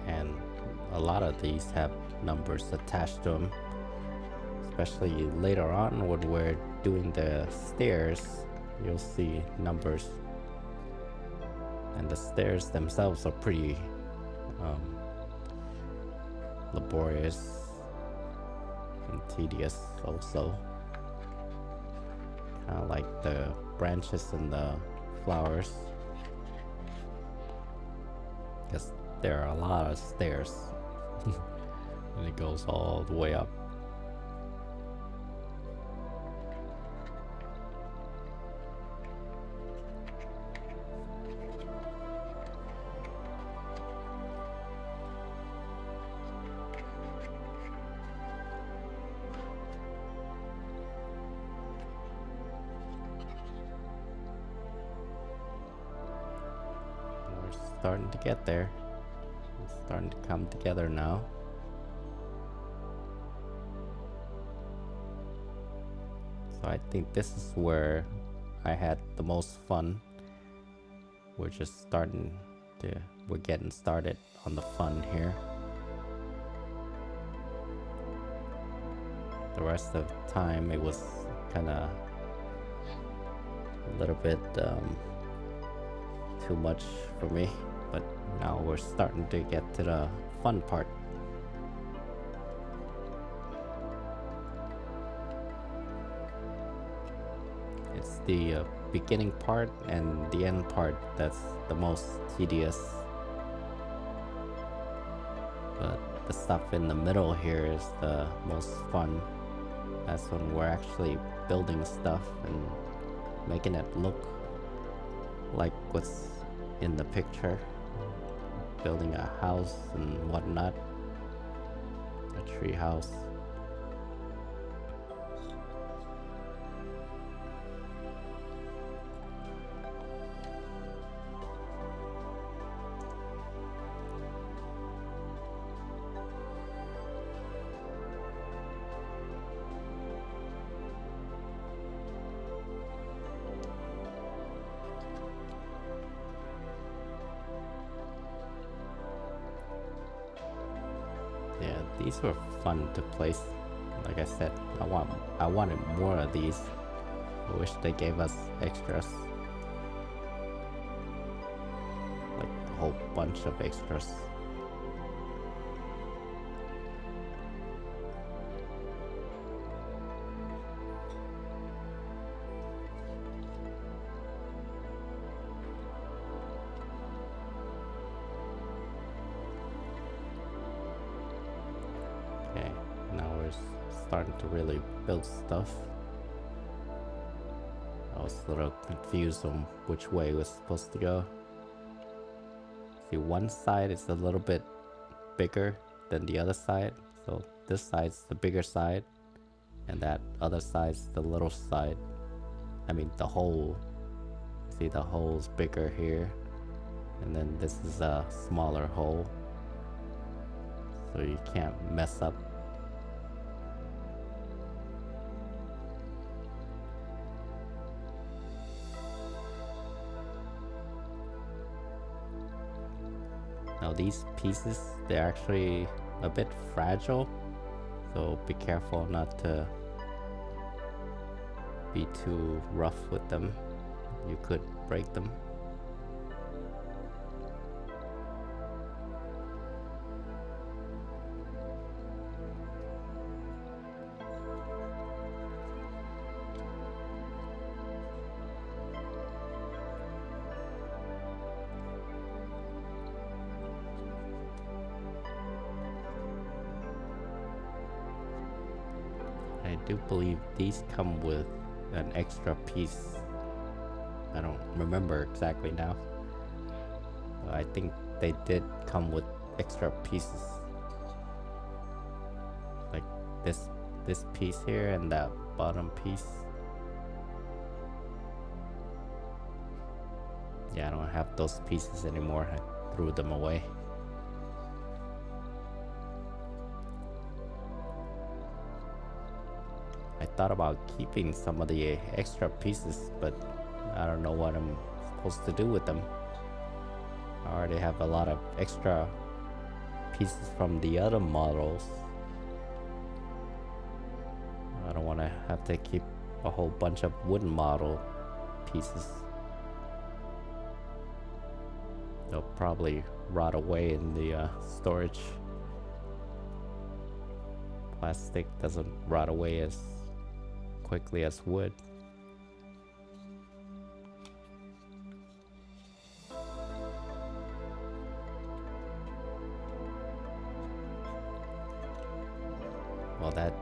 And a lot of these have numbers attached to them, especially later on when we're doing the stairs. You'll see numbers, and the stairs themselves are pretty laborious and tedious also, kind of like the branches and the flowers, because there are a lot of stairs and it goes all the way up. Starting to get there. It's starting to come together now. So I think this is where I had the most fun. We're getting started on the fun here. The rest of the time it was kind of a little bit too much for me. But now we're starting to get to the fun part. It's the beginning part and the end part that's the most tedious. But the stuff in the middle here is the most fun. That's when we're actually building stuff and making it look like what's in the picture. Building a house and whatnot. A tree house. Yeah, these were fun to place. Like I said, I wanted more of these. I wish they gave us extras. Like a whole bunch of extras. Okay, now we're starting to really build stuff. I was a little confused on which way it was supposed to go. See, one side is a little bit bigger than the other side, so this side's the bigger side, and that other side's the little side. I mean, the hole. See, the hole's bigger here, and then this is a smaller hole, so you can't mess up. Now these pieces, they're actually a bit fragile, so be careful not to be too rough with them. You could break them. I do believe these come with an extra piece. I don't remember exactly now. I think they did come with extra pieces. Like this piece here and that bottom piece. Yeah, I don't have those pieces anymore. I threw them away. I thought about keeping some of the extra pieces, but I don't know what I'm supposed to do with them. I already have a lot of extra pieces from the other models. I don't want to have to keep a whole bunch of wooden model pieces. They'll probably rot away in the storage. Plastic doesn't rot away as quickly as wood. Well, that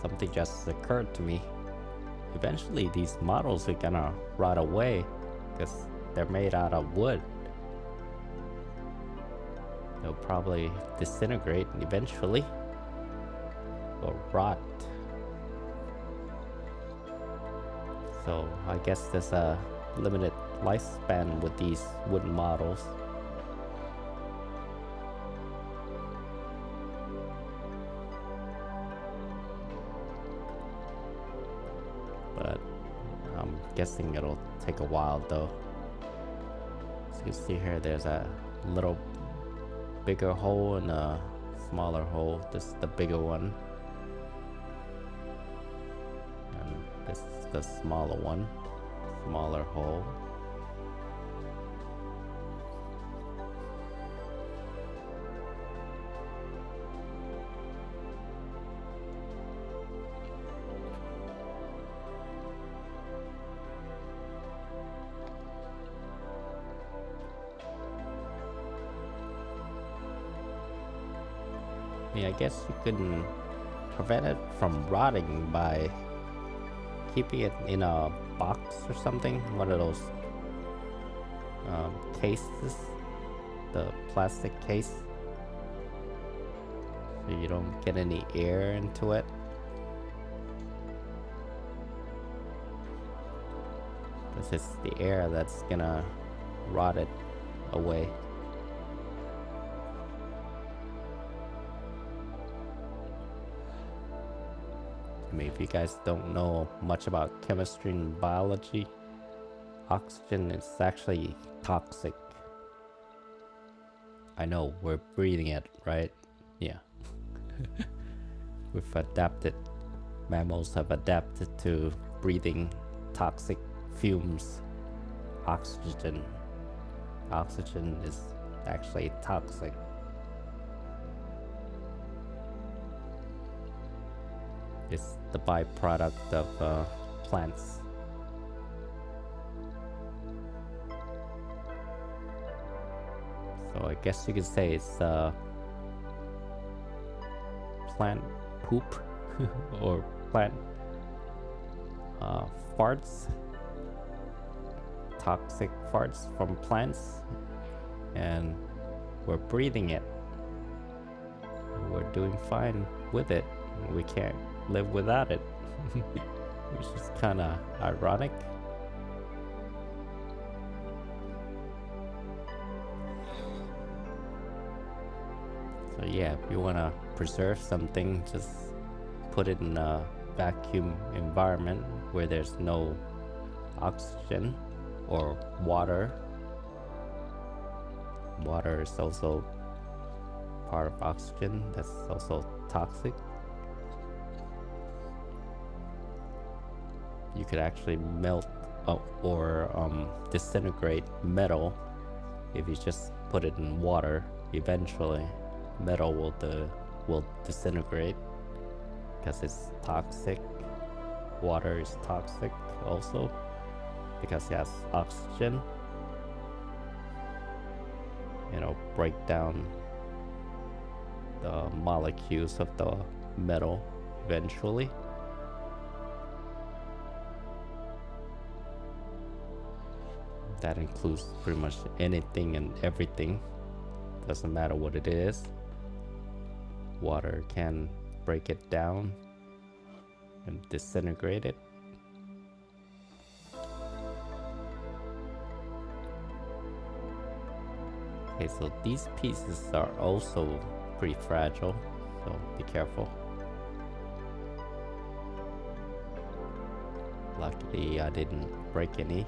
something just occurred to me. Eventually these models are gonna rot away because they're made out of wood. They'll probably disintegrate eventually or rot. So I guess there's a limited lifespan with these wooden models. But I'm guessing it'll take a while though. So you see here there's a little bigger hole and a smaller hole. This is the bigger one. And this is the smaller one. Smaller hole. I guess you can prevent it from rotting by keeping it in a box or something. One of those cases, the plastic case, so you don't get any air into it. Because it's the air that's gonna rot it away. I mean, if you guys don't know much about chemistry and biology, oxygen is actually toxic. I know, we're breathing it, right? Yeah. We've adapted. Mammals have adapted to breathing toxic fumes. Oxygen is actually toxic. It's the byproduct of plants. So I guess you could say it's plant poop or plant farts, toxic farts from plants, and we're breathing it. We're doing fine with it. We can't live without it, which is kind of ironic. So yeah, if you want to preserve something, just put it in a vacuum environment where there's no oxygen or water. Water is also part of oxygen that's also toxic. You could actually melt or disintegrate metal if you just put it in water. Eventually, metal will disintegrate because it's toxic. Water is toxic also because it has oxygen. It'll break down the molecules of the metal eventually. That includes pretty much anything and everything. Doesn't matter what it is. Water can break it down and disintegrate it. Okay, so these pieces are also pretty fragile, so be careful. Luckily, I didn't break any.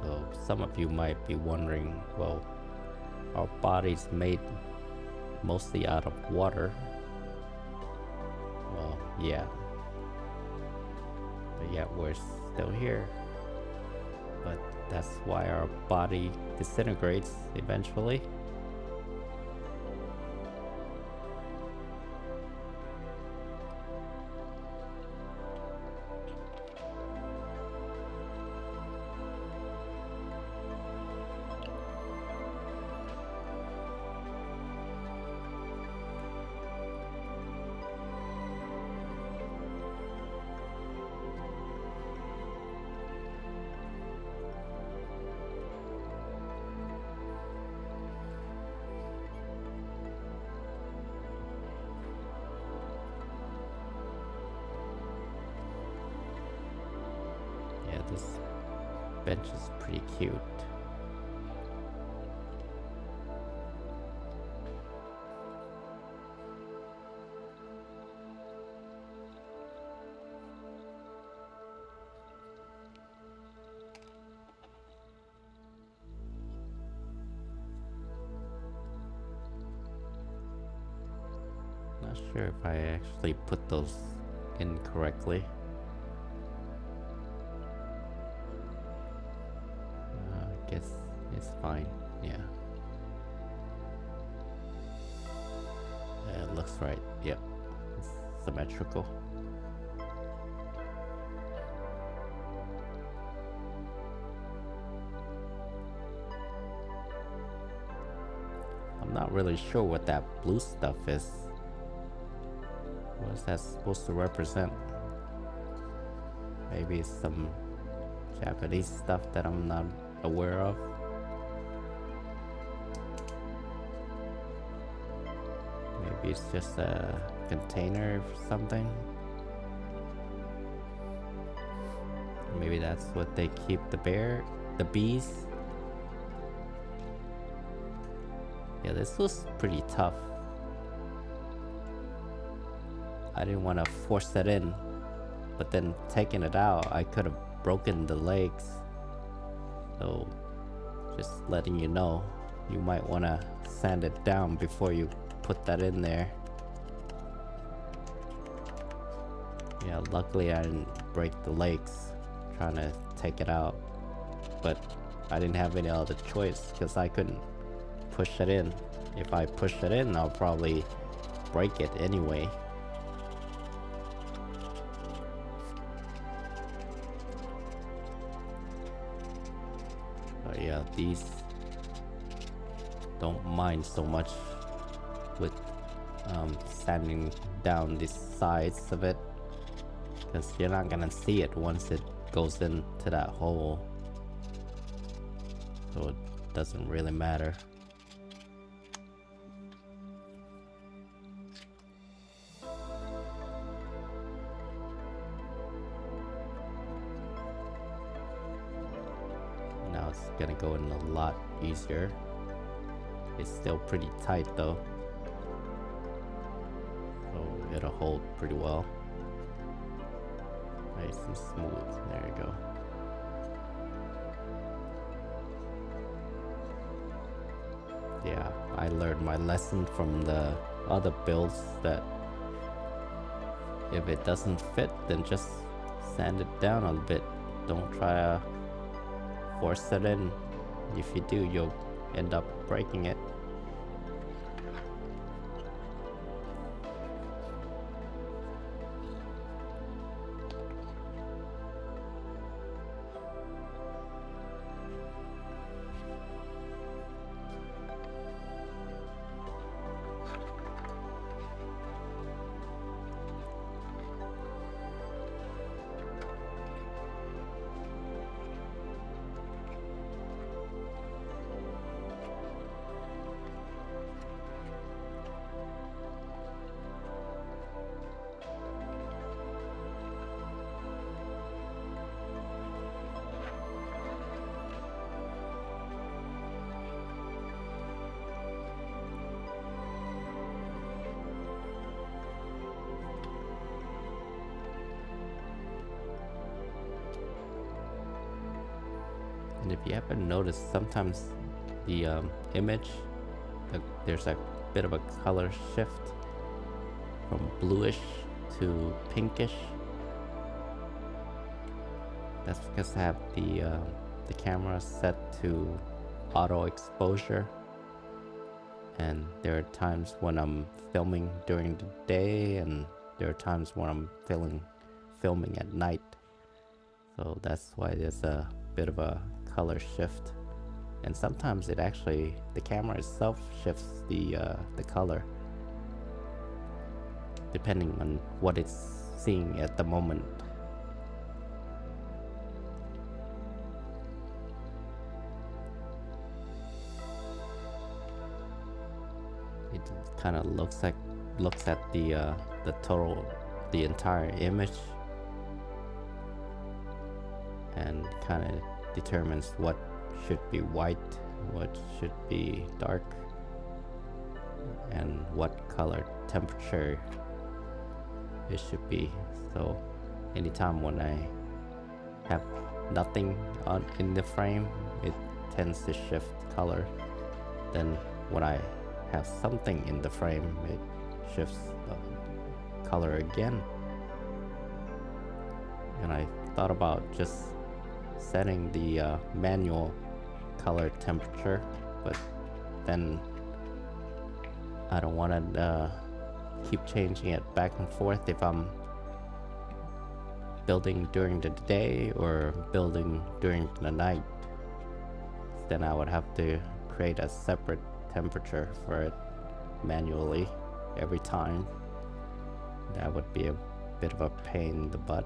So some of you might be wondering, well, our body's made mostly out of water. Well, yeah. But yet we're still here. But that's why our body disintegrates eventually. This bench is pretty cute. Not sure if I actually put those in correctly. Guess it's fine. Yeah. It looks right. Yep. It's symmetrical. I'm not really sure what that blue stuff is. What is that supposed to represent? Maybe it's some Japanese stuff that I'm not aware of. Maybe it's just a container or something. Maybe that's what they keep the bees. Yeah, this was pretty tough. I didn't want to force that in, but then taking it out, I could have broken the legs. So just letting you know, you might want to sand it down before you put that in there. Yeah, luckily I didn't break the legs trying to take it out, but I didn't have any other choice because I couldn't push it in. If I push it in, I'll probably break it anyway. Yeah, these don't mind so much with sanding down the sides of it, because you're not gonna see it once it goes into that hole, so it doesn't really matter. gonna go in a lot easier. It's still pretty tight though, so it'll hold pretty well. Nice and smooth. There you go. Yeah, I learned my lesson from the other builds that if it doesn't fit, then just sand it down a bit. Don't try to force it in. If you do, you'll end up breaking it. And if you haven't noticed, sometimes the image, there's a bit of a color shift from bluish to pinkish. That's because I have the camera set to auto exposure, and there are times when I'm filming during the day, and there are times when I'm filming at night. So that's why there's a bit of a color shift, and sometimes it actually, the camera itself shifts the color depending on what it's seeing at the moment. It kind of looks at the entire image and kind of determines what should be white, what should be dark, and what color temperature it should be. So anytime when I have nothing in the frame, it tends to shift color. Then when I have something in the frame, it shifts color again. And I thought about just setting the manual color temperature, but then I don't want to keep changing it back and forth if I'm building during the day or building during the night. Then I would have to create a separate temperature for it manually every time. That would be a bit of a pain in the butt.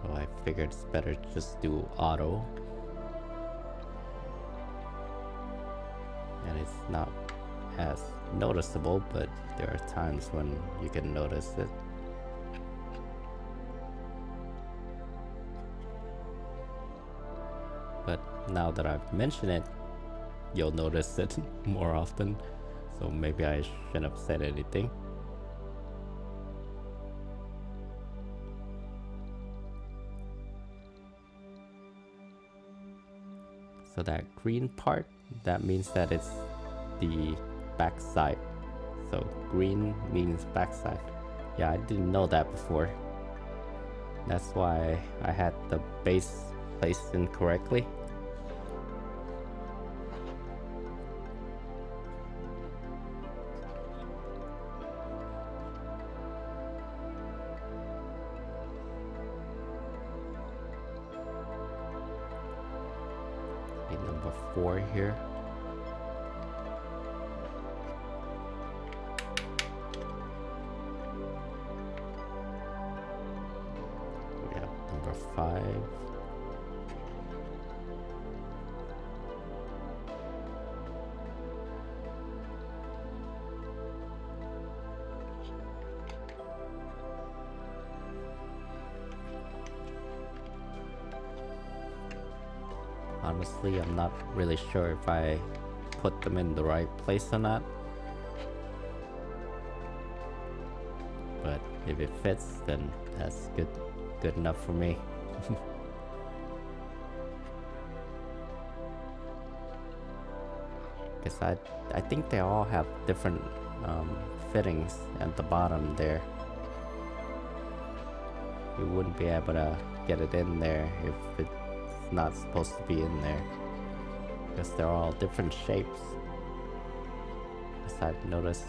So I figured it's better to just do auto, and it's not as noticeable, but there are times when you can notice it. But now that I've mentioned it, you'll notice it more often, so maybe I shouldn't have said anything. So that green part, that means that it's the backside. So green means backside. Yeah, I didn't know that before. That's why I had the base placed incorrectly. Number 4 here. We have number 5. Honestly, I'm not really sure if I put them in the right place or not. But if it fits, then that's good enough for me. Because I think they all have different fittings at the bottom there. You wouldn't be able to get it in there if it's not supposed to be in there. Because they're all different shapes. As I've noticed.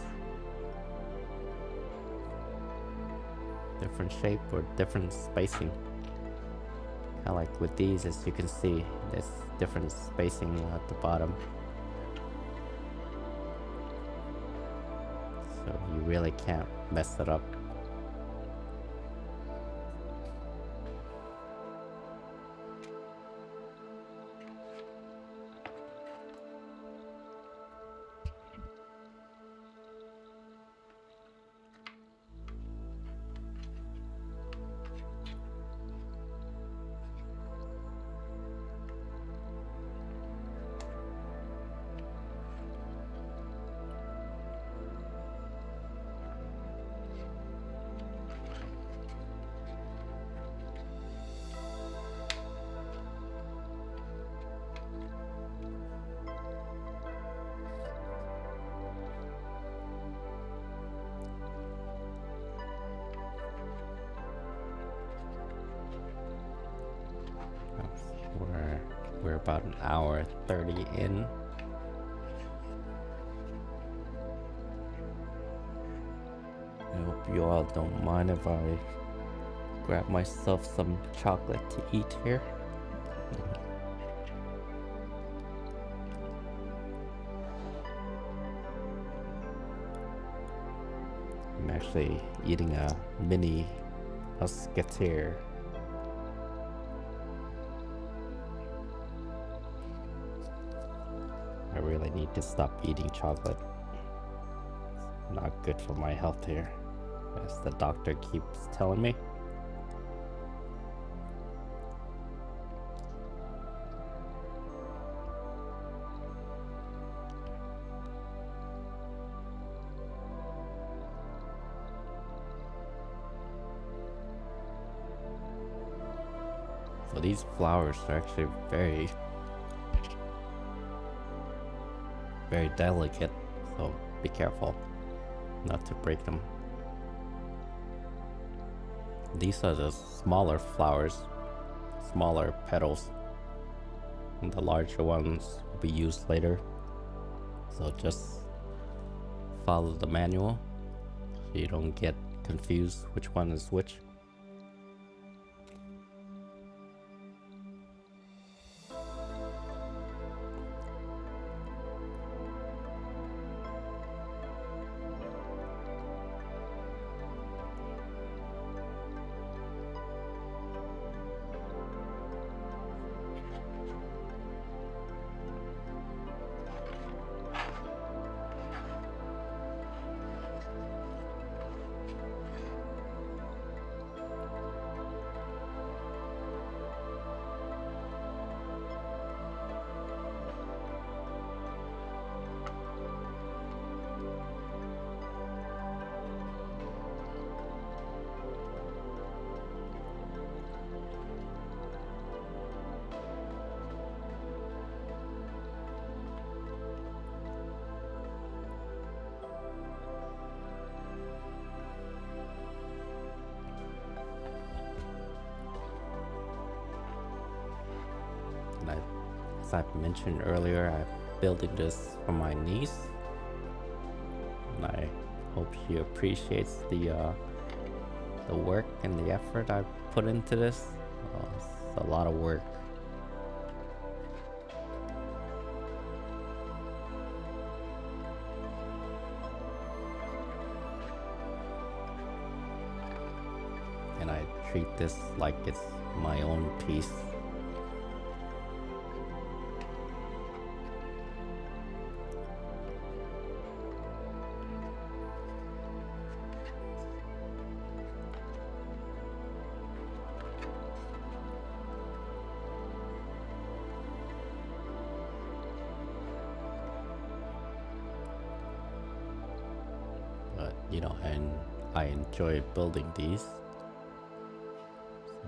Different shape or different spacing. Kind of like with these, as you can see, there's different spacing at the bottom. So you really can't mess it up. We're about an hour 30 in. I hope you all don't mind if I grab myself some chocolate to eat here. I'm actually eating a mini musketeer. I really need to stop eating chocolate. It's not good for my health here, as the doctor keeps telling me. So these flowers are actually very delicate, so be careful not to break them. These are the smaller flowers, smaller petals, and the larger ones will be used later. So just follow the manual so you don't get confused which one is which. And as I mentioned earlier, I'm building this for my niece, and I hope she appreciates the work and the effort I put into this. It's a lot of work. And I treat this like it's my own piece. you know, and I enjoy building these,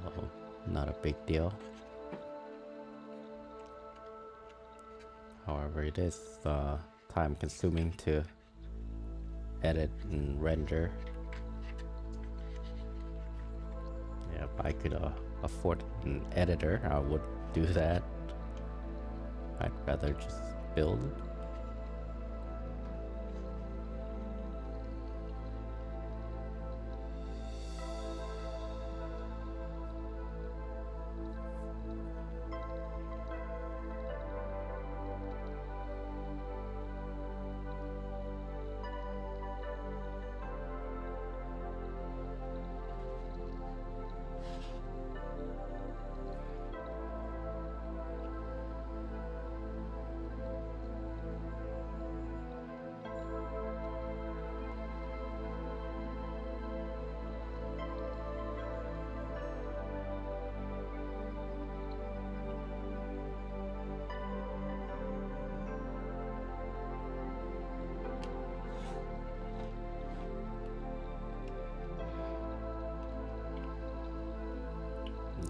so not a big deal. However, it is time consuming to edit and render. Yeah, if I could afford an editor, I would do that. I'd rather just build.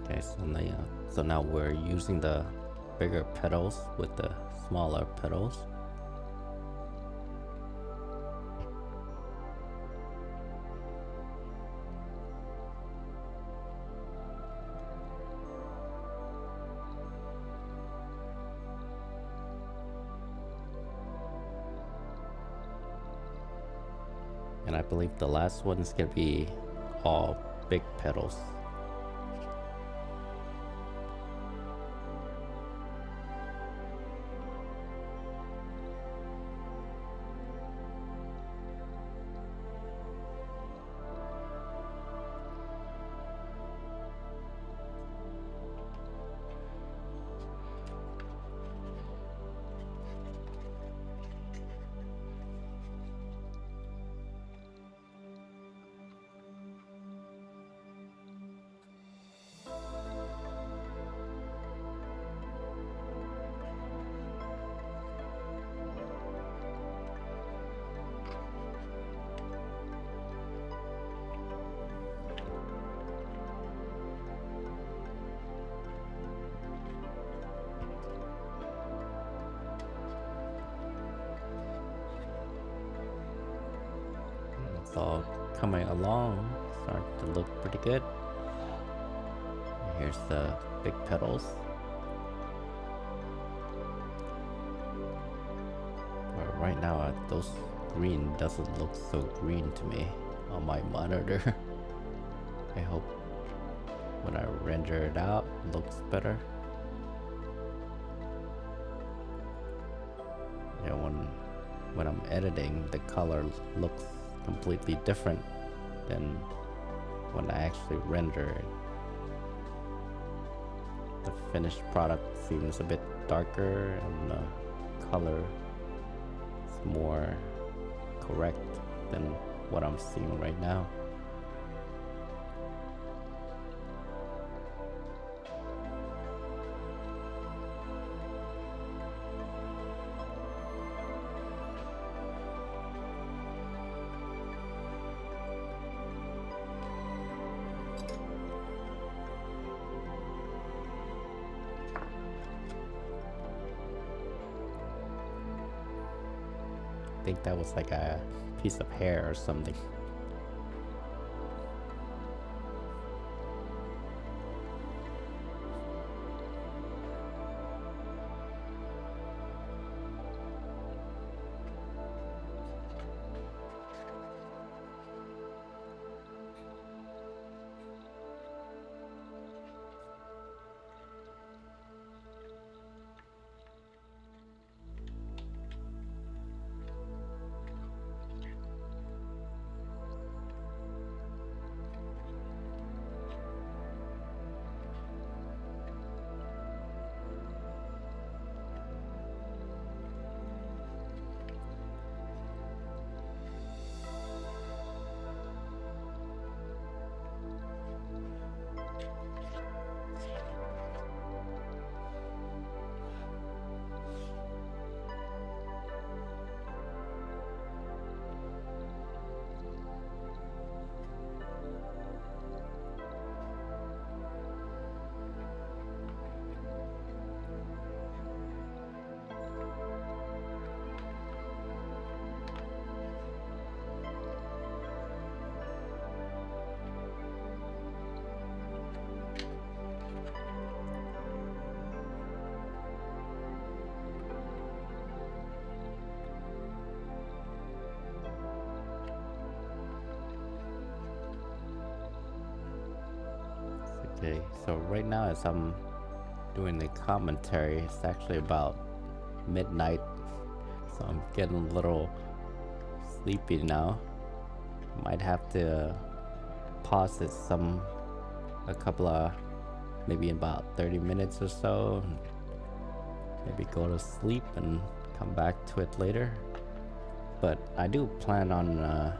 Okay, so now we're using the bigger petals with the smaller petals. And I believe the last one is gonna be all big petals. It's all coming along, starting to look pretty good. Here's the big petals. But right now, those green doesn't look so green to me on my monitor. I hope when I render it out, it looks better. Yeah, when I'm editing, the color looks completely different than when I actually render it. The finished product seems a bit darker and the color is more correct than what I'm seeing right now. I think that was like a piece of hair or something. Okay, so right now as I'm doing the commentary, it's actually about midnight, so I'm getting a little sleepy now. Might have to pause it a couple of, maybe in about 30 minutes or so, maybe go to sleep and come back to it later. But I do plan on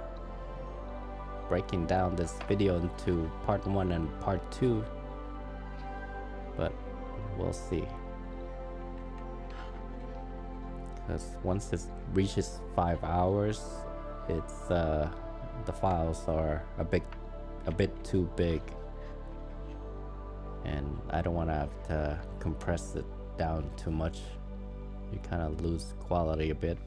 breaking down this video into part 1 and part 2, but we'll see, because once it reaches 5 hours, it's the files are a bit too big, and I don't want to have to compress it down too much. You kind of lose quality a bit.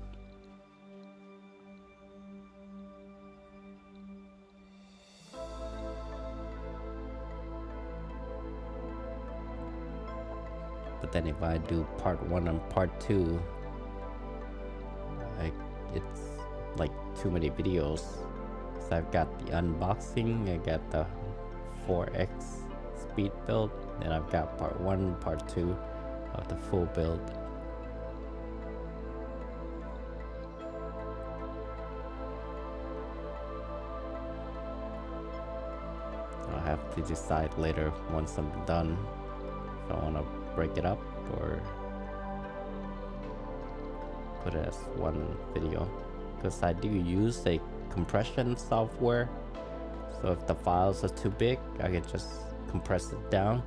But then if I do part 1 and part 2, it's like too many videos. So I've got the unboxing, I got the 4X speed build, and I've got part 1, part 2 of the full build. I'll have to decide later once I'm done if I want to break it up or put it as one video, because I do use a compression software, so if the files are too big I can just compress it down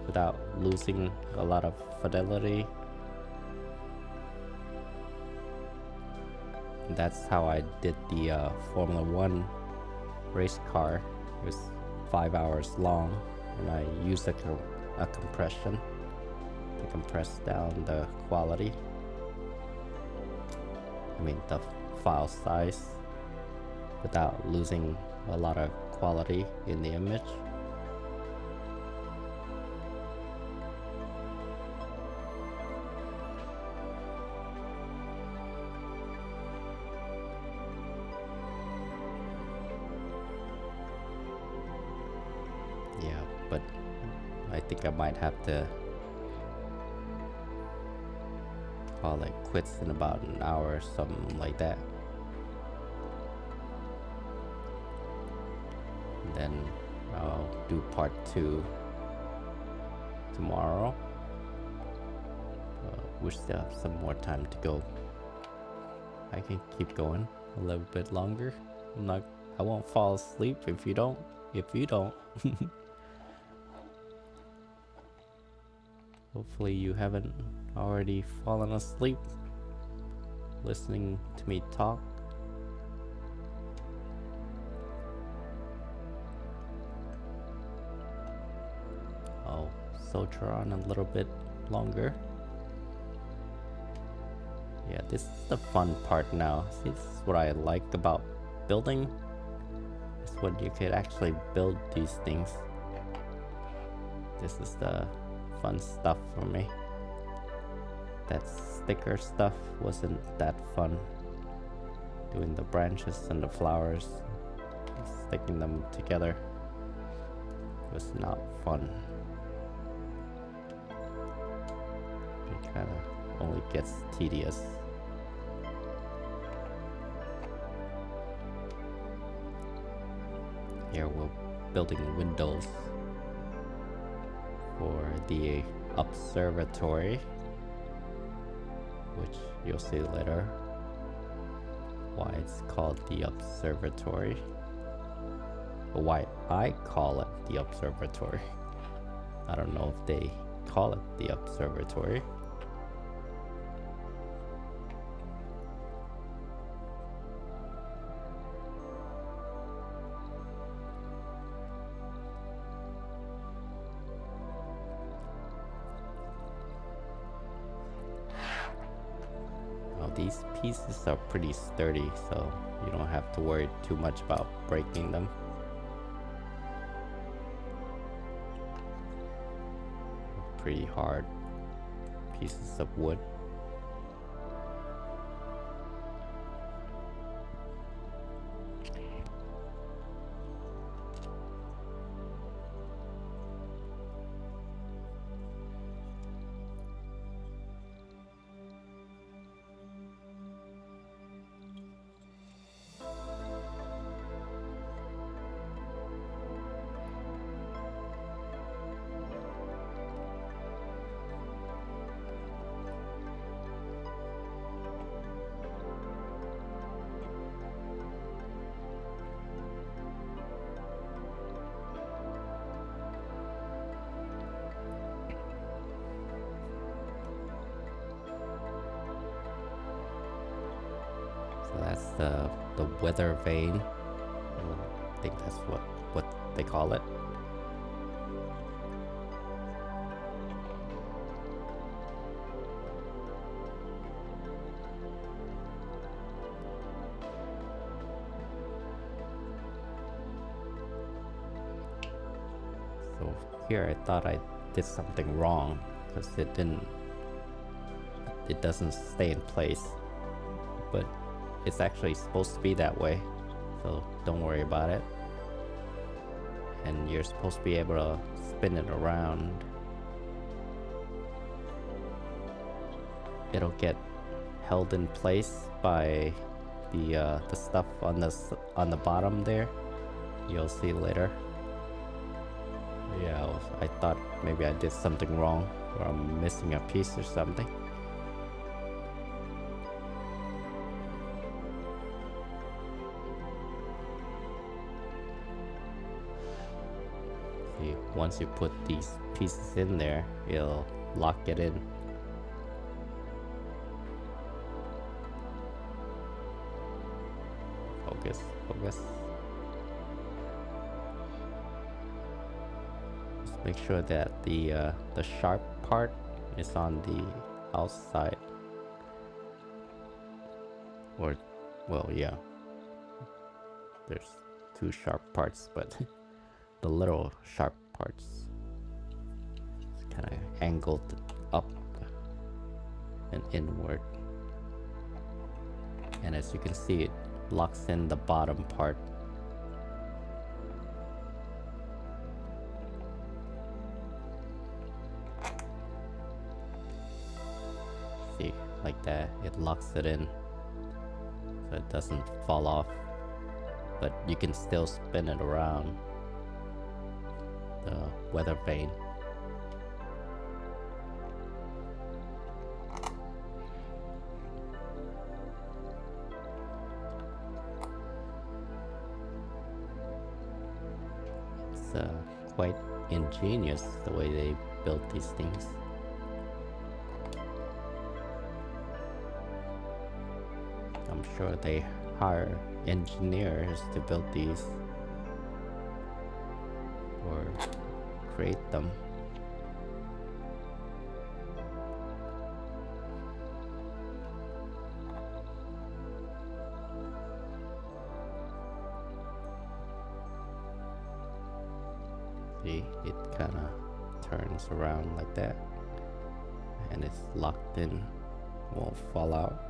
without losing a lot of fidelity. And that's how I did the Formula 1 race car. It was 5 hours long, and I used a compression to compress down the quality, I mean the file size, without losing a lot of quality in the image. Yeah, but I think I might have to call it quits in about an hour or something like that. And then I'll do part 2 tomorrow. We still have some more time to go. I can keep going a little bit longer. I won't fall asleep if you don't. Hopefully you haven't already fallen asleep listening to me talk. I'll soldier on a little bit longer. Yeah, this is the fun part now. See, this is what I like about building. It's when you could actually build these things. This is the fun stuff for me. That sticker stuff wasn't that fun. Doing the branches and the flowers, sticking them together was not fun. It kind of only gets tedious. Here we're building windows for the observatory, which you'll see later why it's called the observatory, or why I call it the observatory. I don't know if they call it the observatory. These pieces are pretty sturdy, so you don't have to worry too much about breaking them. Pretty hard pieces of wood. the weather vane. I think that's what they call it. So here I thought I did something wrong because it doesn't stay in place, but it's actually supposed to be that way, so don't worry about it. And you're supposed to be able to spin it around. It'll get held in place by the stuff on the bottom there. You'll see later. Yeah, I thought maybe I did something wrong, or I'm missing a piece or something. See, once you put these pieces in there, it'll lock it in. Focus. Just make sure that the sharp part is on the outside. Or, well, yeah. There's two sharp parts, but the little sharp parts kind of angled up and inward. And as you can see, it locks in the bottom part. See, like that, it locks it in so it doesn't fall off, but you can still spin it around the weather vane. It's quite ingenious the way they built these things. I'm sure they hire engineers to build these or create them. See, it kind of turns around like that, and it's locked in, won't fall out.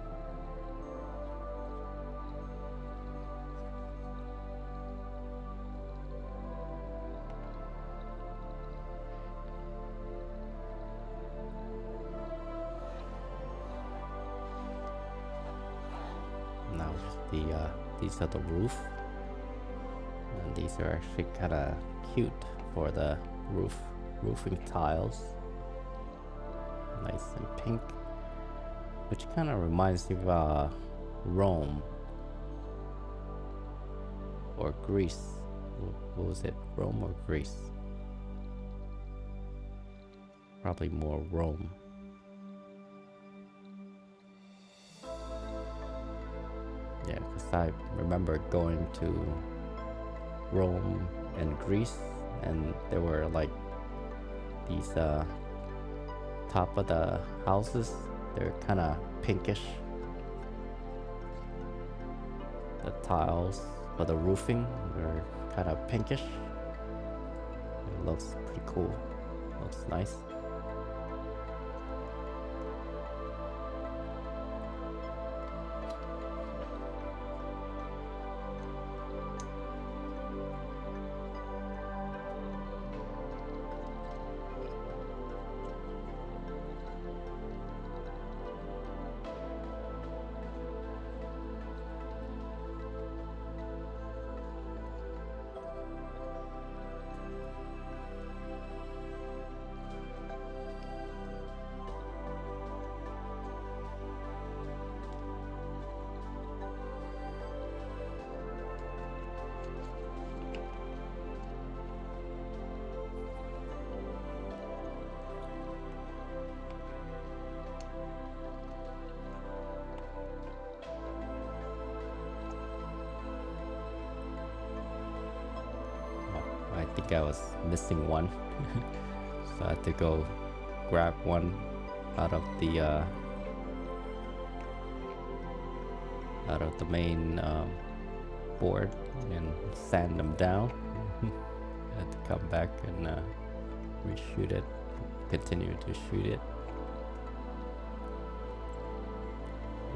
Now these are the roof, and these are actually kind of cute for the roofing tiles. Nice and pink, which kind of reminds me of Rome or Greece. What was it? Rome or Greece? Probably more Rome. Yeah, because I remember going to Rome and Greece, and there were like these top of the houses, they're kind of pinkish. The tiles for the roofing are kind of pinkish. It looks pretty cool. Looks nice. think I was missing one. So I had to go grab one out of the main board and sand them down. I had to come back and reshoot it, continue to shoot it.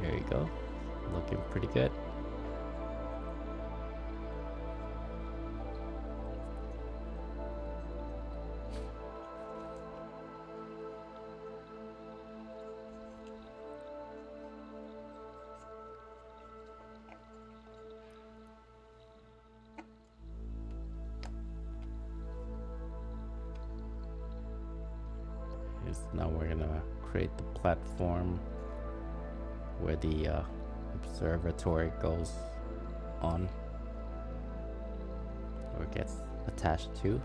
There you go, looking pretty good. Now we're gonna create the platform where the observatory goes on, or gets attached to.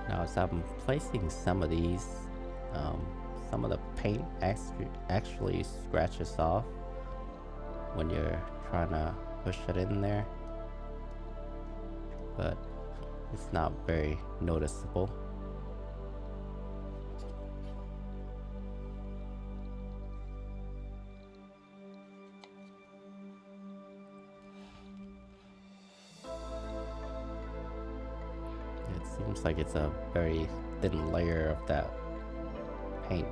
Now as I'm placing some of these, some of the paint actually scratches off when you're trying to push it in there, but it's not very noticeable. It seems like it's a very thin layer of that paint.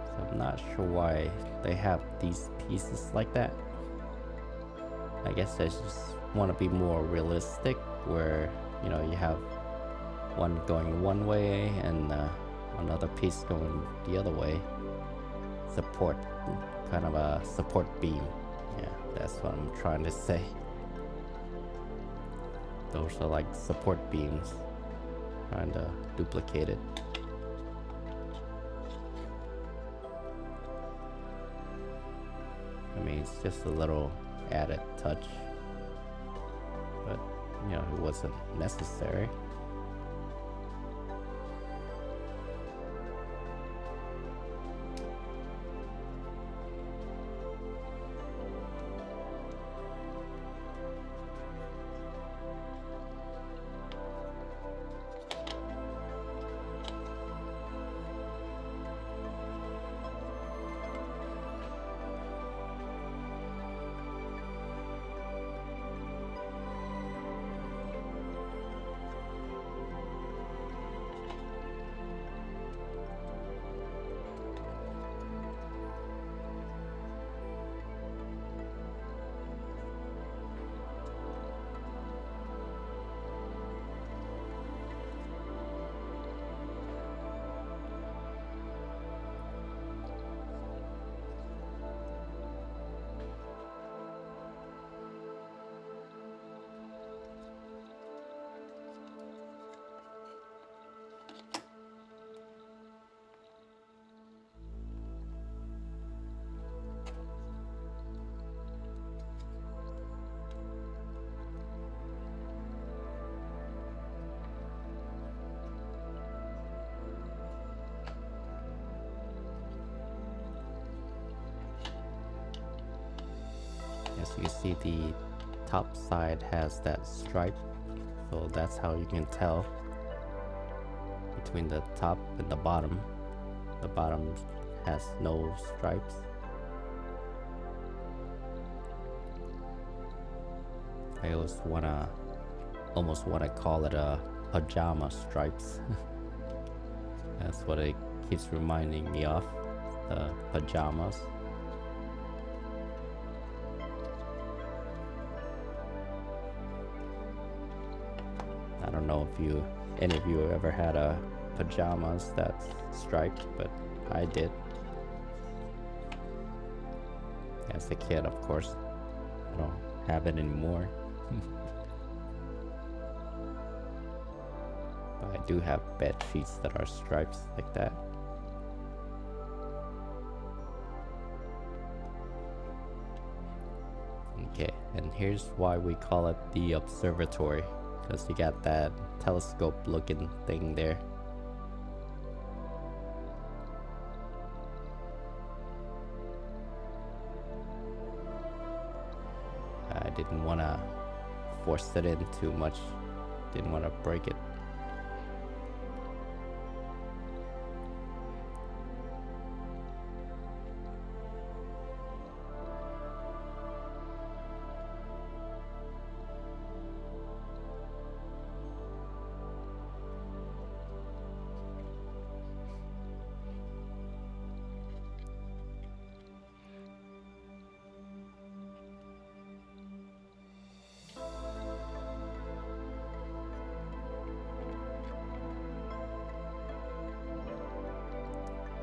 So I'm not sure why they have these pieces like that. I guess they just want to be more realistic, where, you know, you have one going one way and another piece going the other way. Support, kind of a support beam. Yeah, that's what I'm trying to say. Those are like support beams. Trying to duplicate it. I mean, it's just a little added touch, but you know, it wasn't necessary. As you can see, the top side has that stripe, so that's how you can tell between the top and the bottom. The bottom has no stripes. I almost wanna call it a pajama stripes. That's what it keeps reminding me of, the pajamas. I don't know if any of you ever had a pajamas that's striped, but I did. As a kid, of course. I don't have it anymore. But I do have bed sheets that are stripes like that. Okay, and here's why we call it the observatory, because you got that telescope looking thing there. I didn't want to force it in too much, didn't want to break it.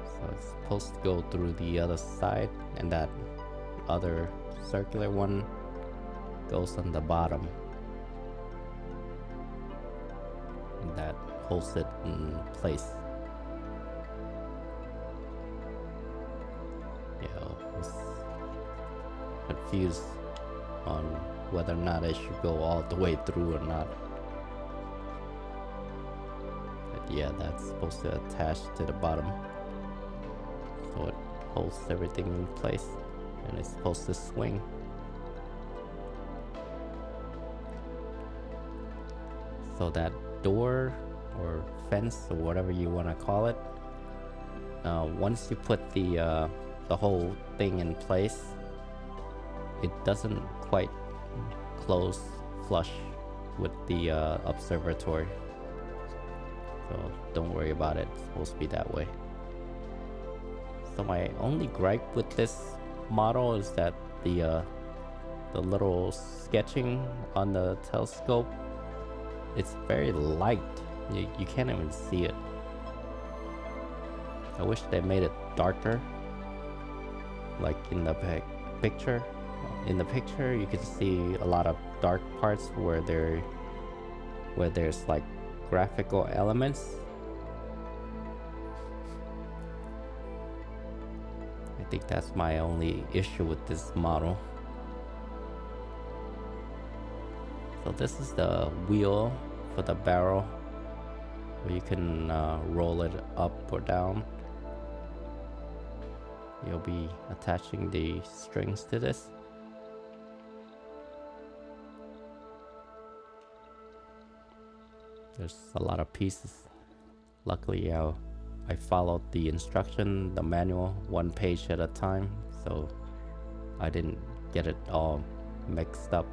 So it's supposed to go through the other side, and that other circular one goes on the bottom. And that holds it in place. I was confused on whether or not I should go all the way through or not. But yeah, that's supposed to attach to the bottom, so it holds everything in place, and it's supposed to swing. So that door or fence or whatever you want to call it, once you put the whole thing in place, it doesn't quite close flush with the observatory. So don't worry about it, it's supposed to be that way. So my only gripe with this model is that the little sketching on the telescope, it's very light. You can't even see it. I wish they made it darker, like in the picture. In the picture, you can see a lot of dark parts where there's like graphical elements. I think that's my only issue with this model. So this is the wheel for the barrel, where you can roll it up or down. You'll be attaching the strings to this. There's a lot of pieces. Luckily, I followed the instruction, the manual, one page at a time, so I didn't get it all mixed up.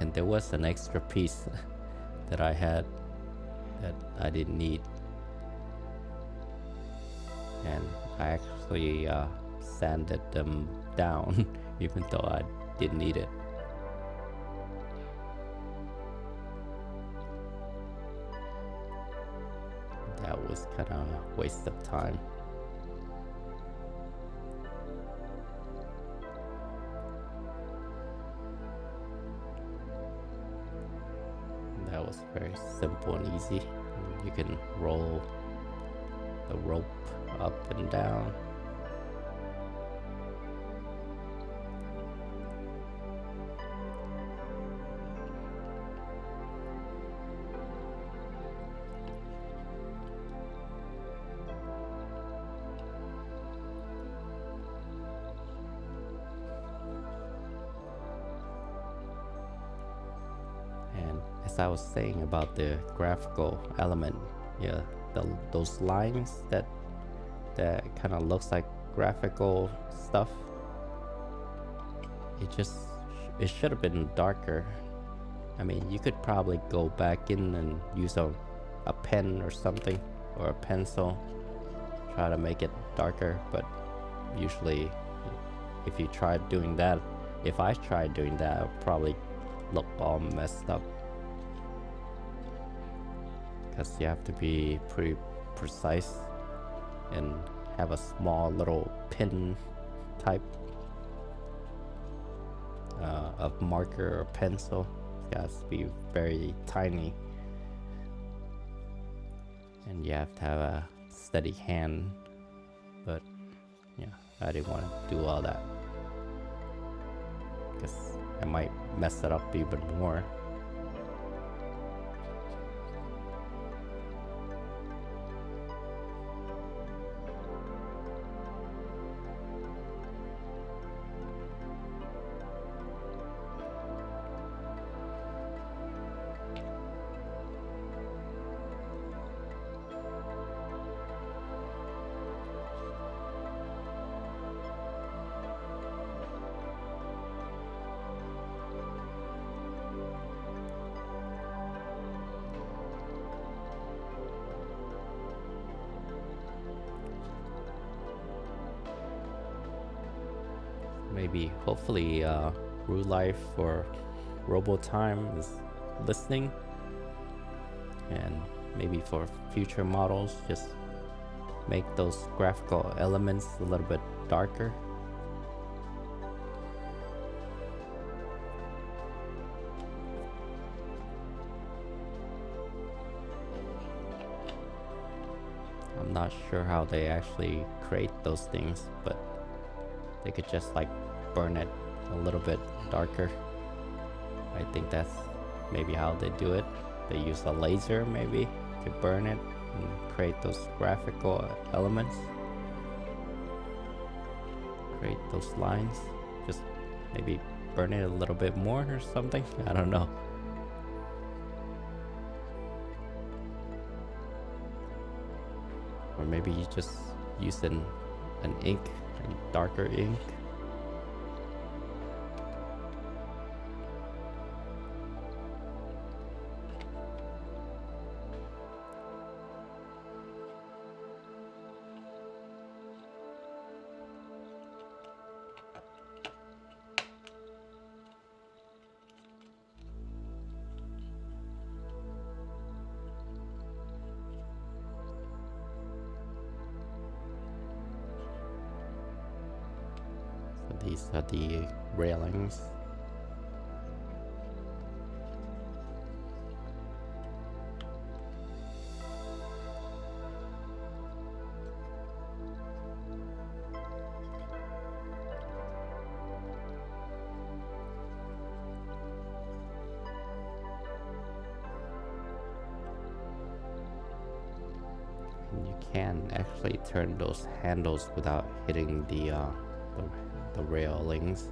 And there was an extra piece that I had that I didn't need, and I actually sanded them down even though I didn't need it. That was kind of a waste of time. That was very simple and easy. You can roll the rope up and down. as I was saying about the graphical element, yeah, those lines that kind of looks like graphical stuff, it should have been darker. I mean, you could probably go back in and use a pen or something, or a pencil, try to make it darker, but usually if you tried doing that, if I tried doing that, it would probably look all messed up, because you have to be pretty precise and have a small little pin type of marker or pencil. It has to be very tiny, and you have to have a steady hand. But yeah, I didn't want to do all that because I might mess it up even more. Maybe, hopefully, Rolife or Robotime is listening, and maybe for future models, just make those graphical elements a little bit darker. I'm not sure how they actually create those things, but they could just like burn it a little bit darker. I think that's maybe how they do it. They use a laser maybe to burn it and create those graphical elements, create those lines. Just maybe burn it a little bit more or something. I don't know. Or maybe you just use an ink, a darker ink. These are the railings. And you can actually turn those handles without hitting the railings.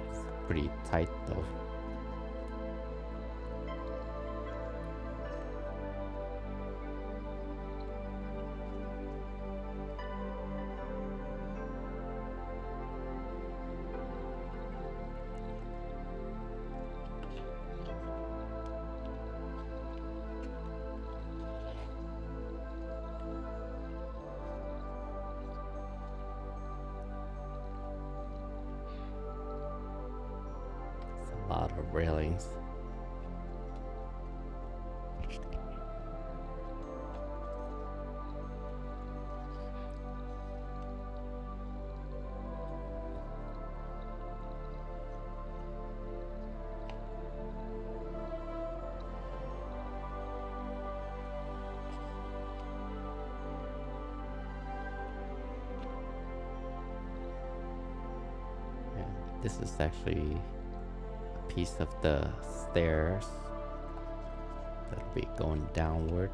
It's pretty tight though. A lot of railings. Yeah, this is actually piece of the stairs that'll be going downward,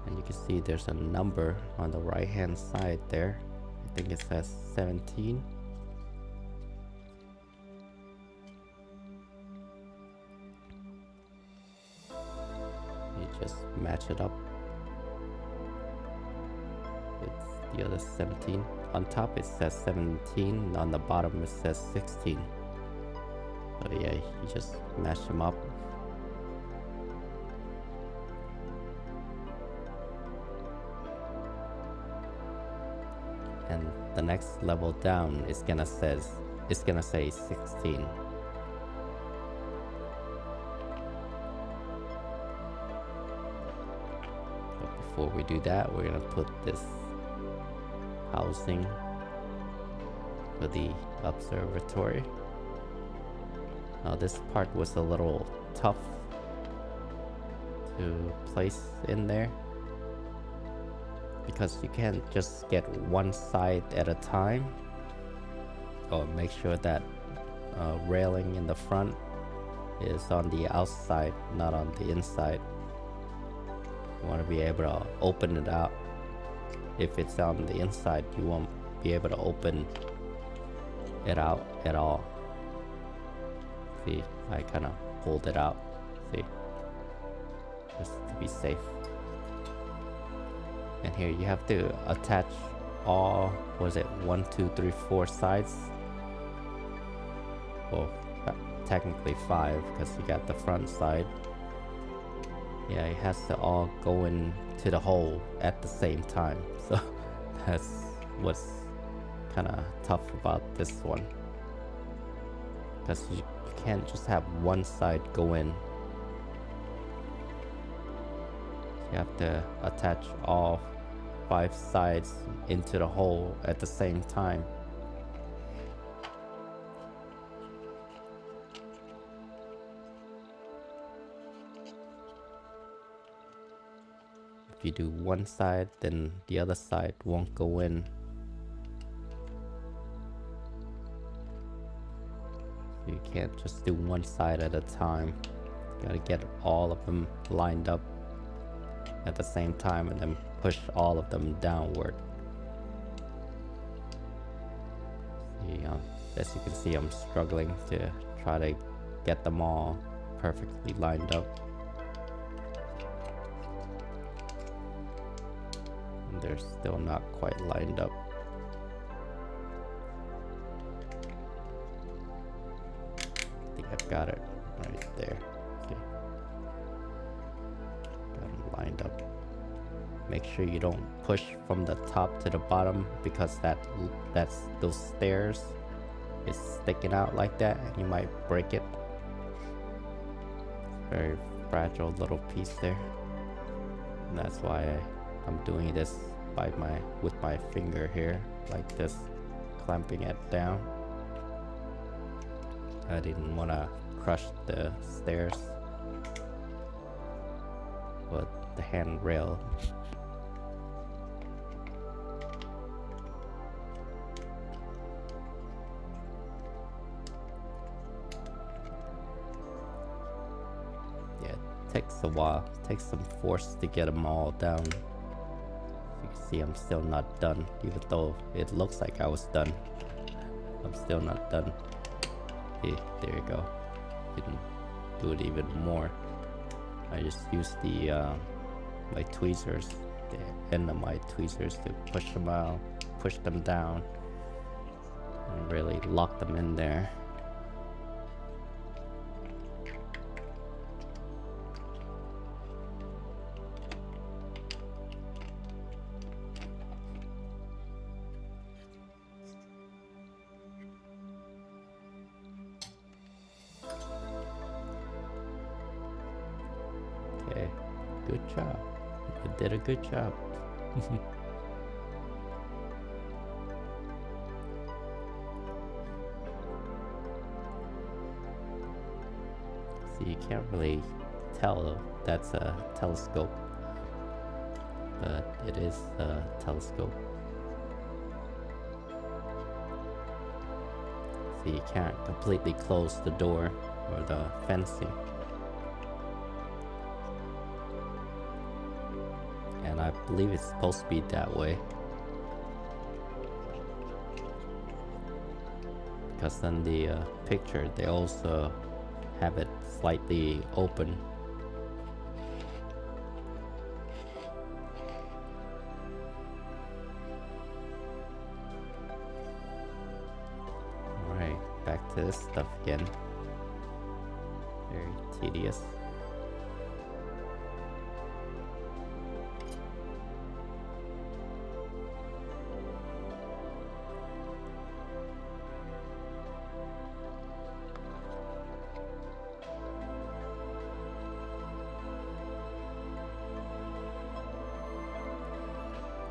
and you can see there's a number on the right hand side there. I think it says 17. just match it up with the other 17. On top it says 17, on the bottom it says 16. So yeah, you just mash them up. And the next level down is gonna say 16. But before we do that, we're gonna put this housing for the observatory. Now this part was a little tough to place in there, because you can't just get one side at a time. Or make sure that railing in the front is on the outside, not on the inside. You want to be able to open it out. If it's on the inside, you won't be able to open it out at all. See, I kind of pulled it out. See, just to be safe. And here you have to attach all, was it 1, 2, 3, 4 sides? Well, technically 5, because you got the front side. Yeah, it has to all go into the hole at the same time. So that's what's kind of tough about this one, because you can't just have one side go in. You have to attach all 5 sides into the hole at the same time. If you do one side, then the other side won't go in. So you can't just do one side at a time. You gotta get all of them lined up at the same time and then push all of them downward. See, as you can see, I'm struggling to try to get them all perfectly lined up. And they're still not quite lined up. I think I've got it right there. Okay. Got them lined up. Make sure you don't push from the top to the bottom, because those stairs is sticking out like that and you might break it. Very fragile little piece there. And that's why I'm doing this with my finger here, like this, clamping it down. I didn't want to crush the stairs, but the handrail. Yeah, it takes a while. It takes some force to get them all down. You can see I'm still not done, even though it looks like I was done. I'm still not done. Okay, there you go. Didn't do it even more. I just used the my tweezers, the end of my tweezers, to push them out, push them down, and really lock them in there. Okay, good job. You did a good job. See, you can't really tell that's a telescope, but it is a telescope. See, you can't completely close the door or the fencing. And I believe it's supposed to be that way, because in the picture they also have it slightly open. to this stuff again. Very tedious.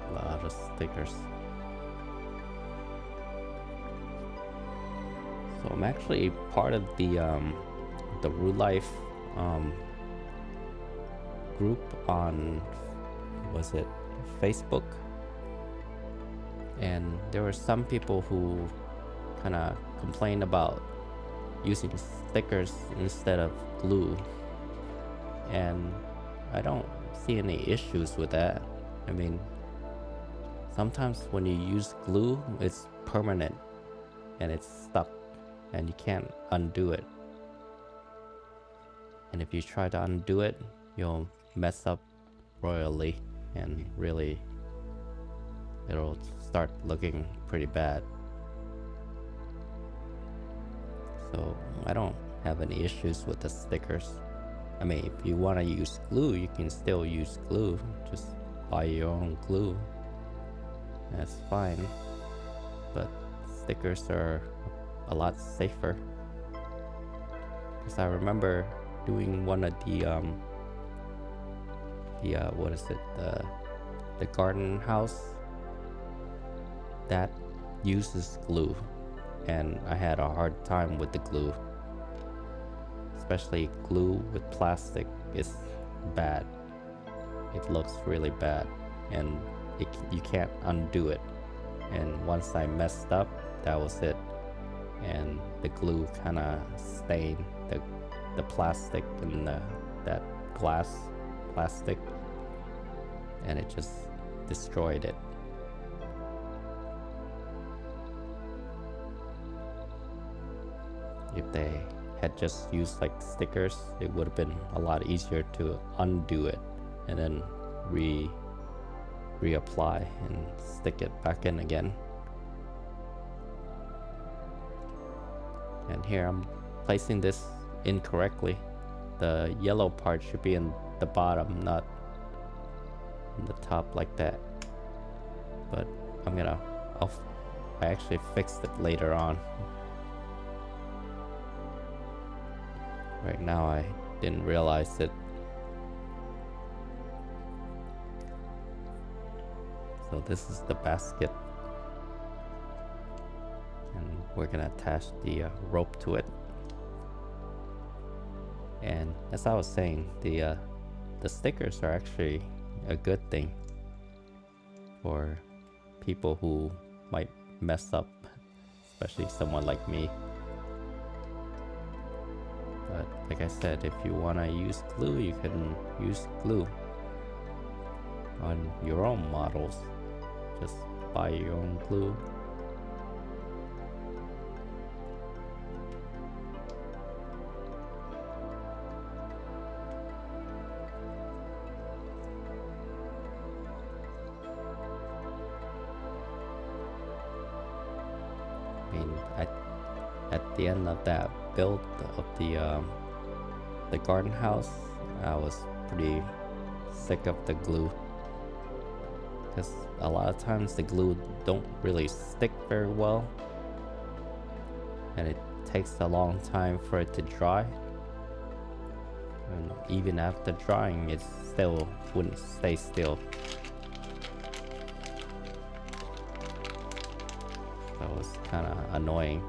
A lot of stickers. So I'm actually part of the Rolife group on, was it Facebook? And there were some people who kind of complained about using stickers instead of glue, and I don't see any issues with that. I mean, sometimes when you use glue, it's permanent and it's stuck and you can't undo it. And if you try to undo it, you'll mess up royally, and really it'll start looking pretty bad. So I don't have any issues with the stickers. I mean, if you want to use glue, you can still use glue. Just buy your own glue. That's fine. But stickers are a lot safer. Because I remember doing one of the what is it, the garden house that uses glue, and I had a hard time with the glue. Especially glue with plastic is bad. It looks really bad, and you can't undo it. And once I messed up, that was it. And the glue kind of stained the plastic and that glass plastic, and it just destroyed it. If they had just used like stickers, it would have been a lot easier to undo it and then reapply and stick it back in again. And here I'm placing this incorrectly. The yellow part should be in the bottom, not in the top like that. But I actually fixed it later on. Right now I didn't realize it. So this is the basket, and we're gonna attach the rope to it. And as I was saying, the stickers are actually a good thing for people who might mess up, especially someone like me. But like I said, if you want to use glue, you can use glue on your own models. Just buy your own glue. I mean, at the end of that build of the garden house, I was pretty sick of the glue, because a lot of times the glue don't really stick very well, and it takes a long time for it to dry, and even after drying it still wouldn't stay still. That was kind of annoying.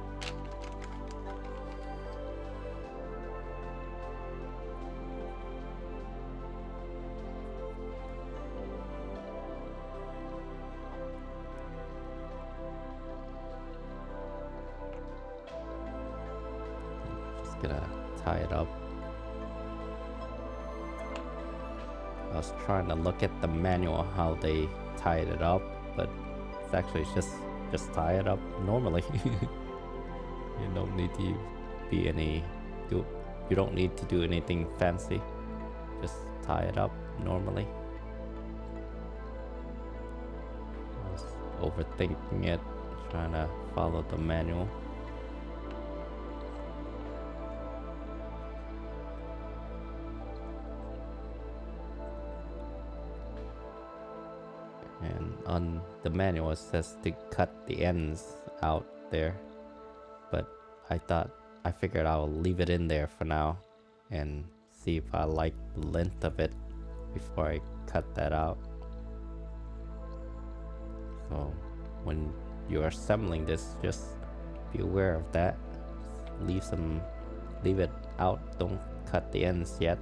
Gonna tie it up. I was trying to look at the manual how they tied it up, but it's actually just tie it up normally. You don't need to you don't need to do anything fancy. Just tie it up normally. I was overthinking it, trying to follow the manual. And on the manual it says to cut the ends out there, but I figured I'll leave it in there for now and see if I like the length of it before I cut that out. So when you're assembling this, just be aware of that. Leave it out, don't cut the ends yet.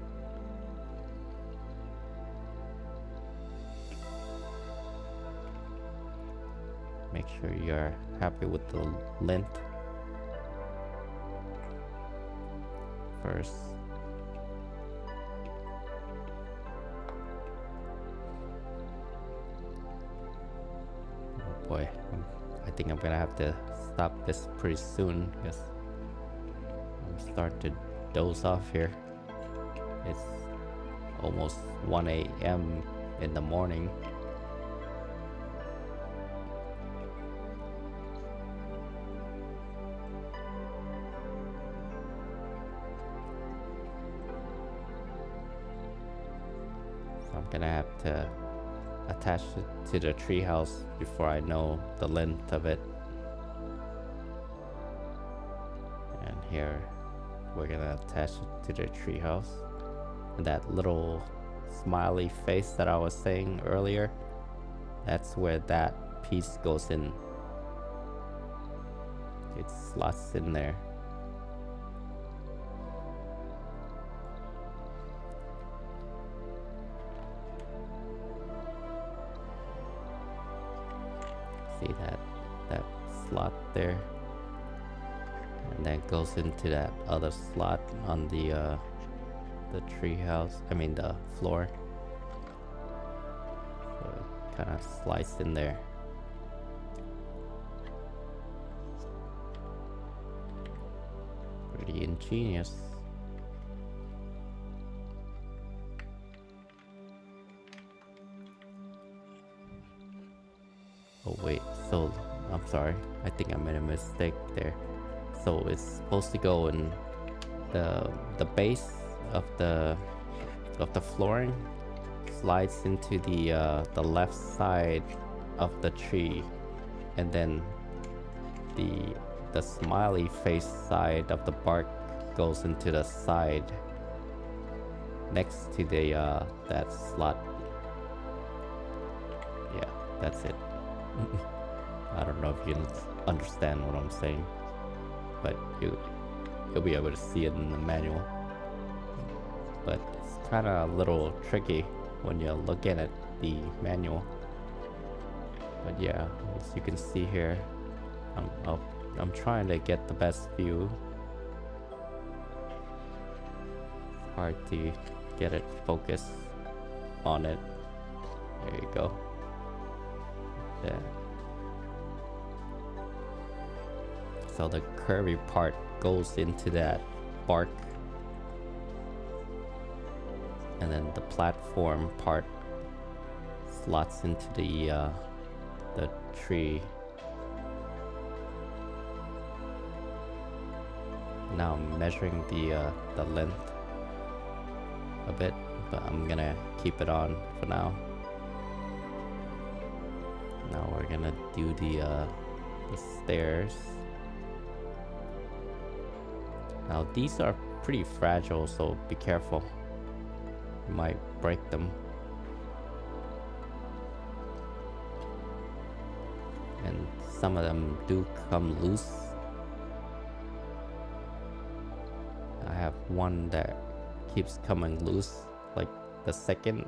Make sure you're happy with the length first. Oh boy, I think I'm gonna have to stop this pretty soon because I'm starting to doze off here. It's almost 1 a.m. in the morning. So I'm gonna have to attach it to the treehouse before I know the length of it. And here we're gonna attach it to the treehouse. And that little smiley face that I was saying earlier, that's where that piece goes in. It slots in there. See that slot there, and that goes into that other slot on the treehouse. I mean the floor. So it kind of sliced in there. Pretty ingenious. Oh wait, so I'm sorry, I think I made a mistake there. So it's supposed to go in the base of the flooring, slides into the left side of the tree, and then the smiley face side of the bark goes into the side next to the that slot. Yeah, that's it. I don't know if you can understand what I'm saying, but you'll be able to see it in the manual. But it's kind of a little tricky when you're looking at the manual. But yeah, as you can see here, I'm trying to get the best view. It's hard to get it focused on it. There you go. Yeah. So the curvy part goes into that bark, and then the platform part slots into the tree. Now I'm measuring the length a bit, but I'm gonna keep it on for now. Now we're gonna do the stairs. Now these are pretty fragile, so be careful. You might break them. And some of them do come loose. I have one that keeps coming loose, like the second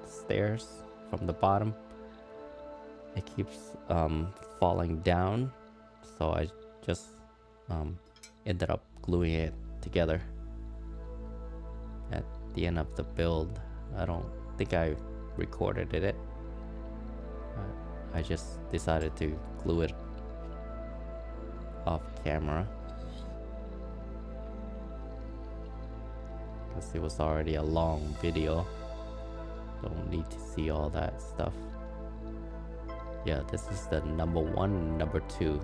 stairs from the bottom. It keeps falling down, so I just ended up gluing it together at the end of the build. I don't think I recorded it. I just decided to glue it off camera because it was already a long video. Don't need to see all that stuff. Yeah, this is the number 1, number 2.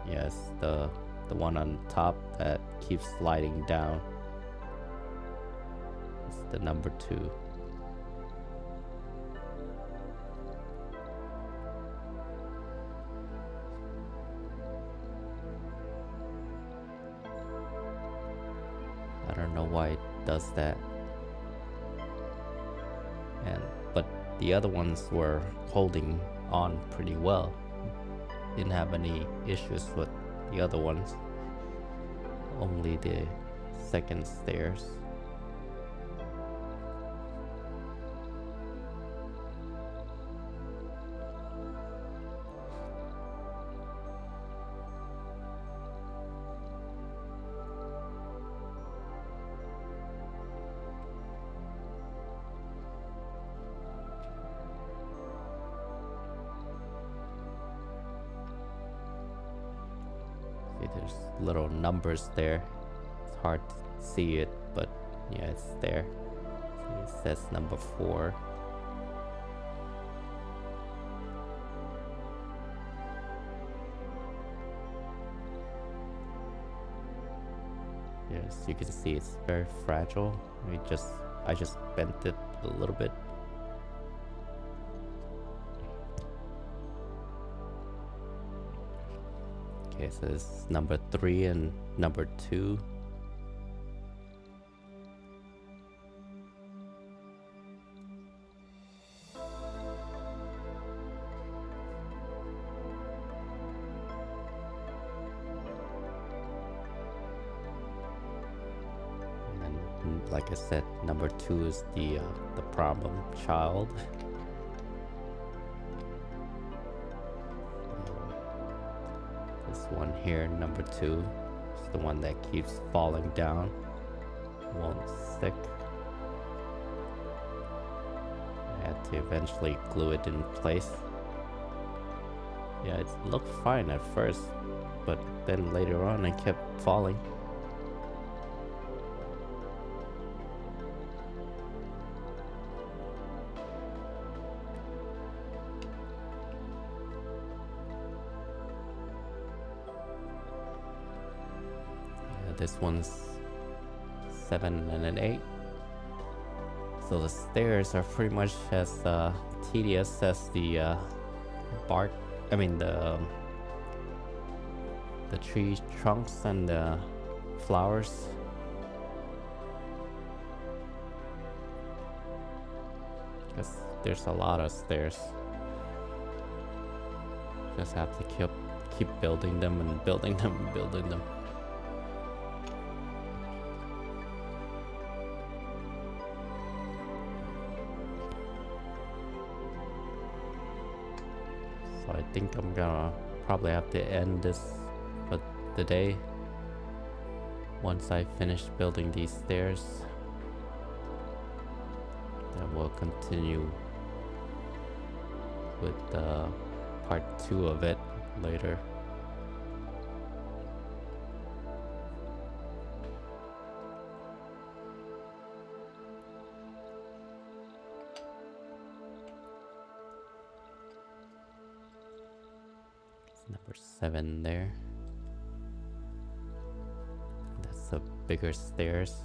Yes, the one on top that keeps sliding down. It's the number 2. does that. But the other ones were holding on pretty well. Didn't have any issues with the other ones. Only the second stairs. See, there's little numbers there. It's hard to see it, but yeah, it's there. See, it says number 4. Yes, you can see it's very fragile. I just bent it a little bit. Okay, so this is number 3 and number 2. And like I said, number 2 is the problem child. One here, number 2, is the one that keeps falling down, won't stick. I had to eventually glue it in place. Yeah, it looked fine at first, but then later on it kept falling. This one's 7 and an 8. So the stairs are pretty much as tedious as the bark. I mean the tree trunks and the flowers. Because there's a lot of stairs. Just have to keep building them and building them and building them. So I think I'm gonna probably have to end this for the day once I finish building these stairs. Then we'll continue with part 2 of it later. Number 7 there. That's the bigger stairs.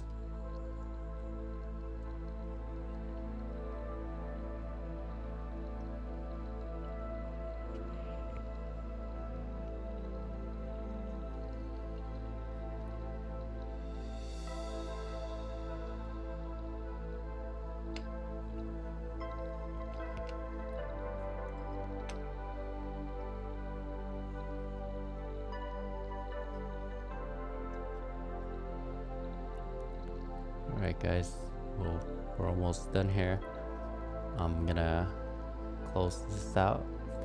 Alright guys, well, we're almost done here. I'm gonna close this out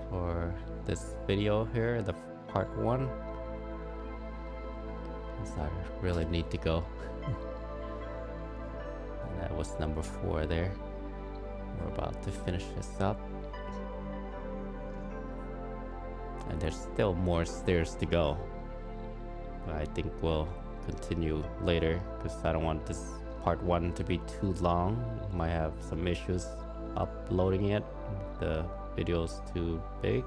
for this video here, the part 1. Because I really need to go. And that was number 4 there. We're about to finish this up. And there's still more stairs to go. But I think we'll continue later because I don't want this part 1 to be too long. Might have some issues uploading it. The video's too big.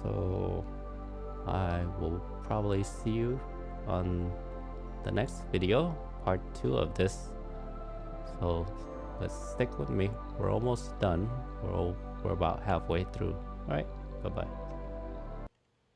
So I will probably see you on the next video, part 2 of this. So let's stick with me. We're almost done. We're about halfway through. All right, bye bye.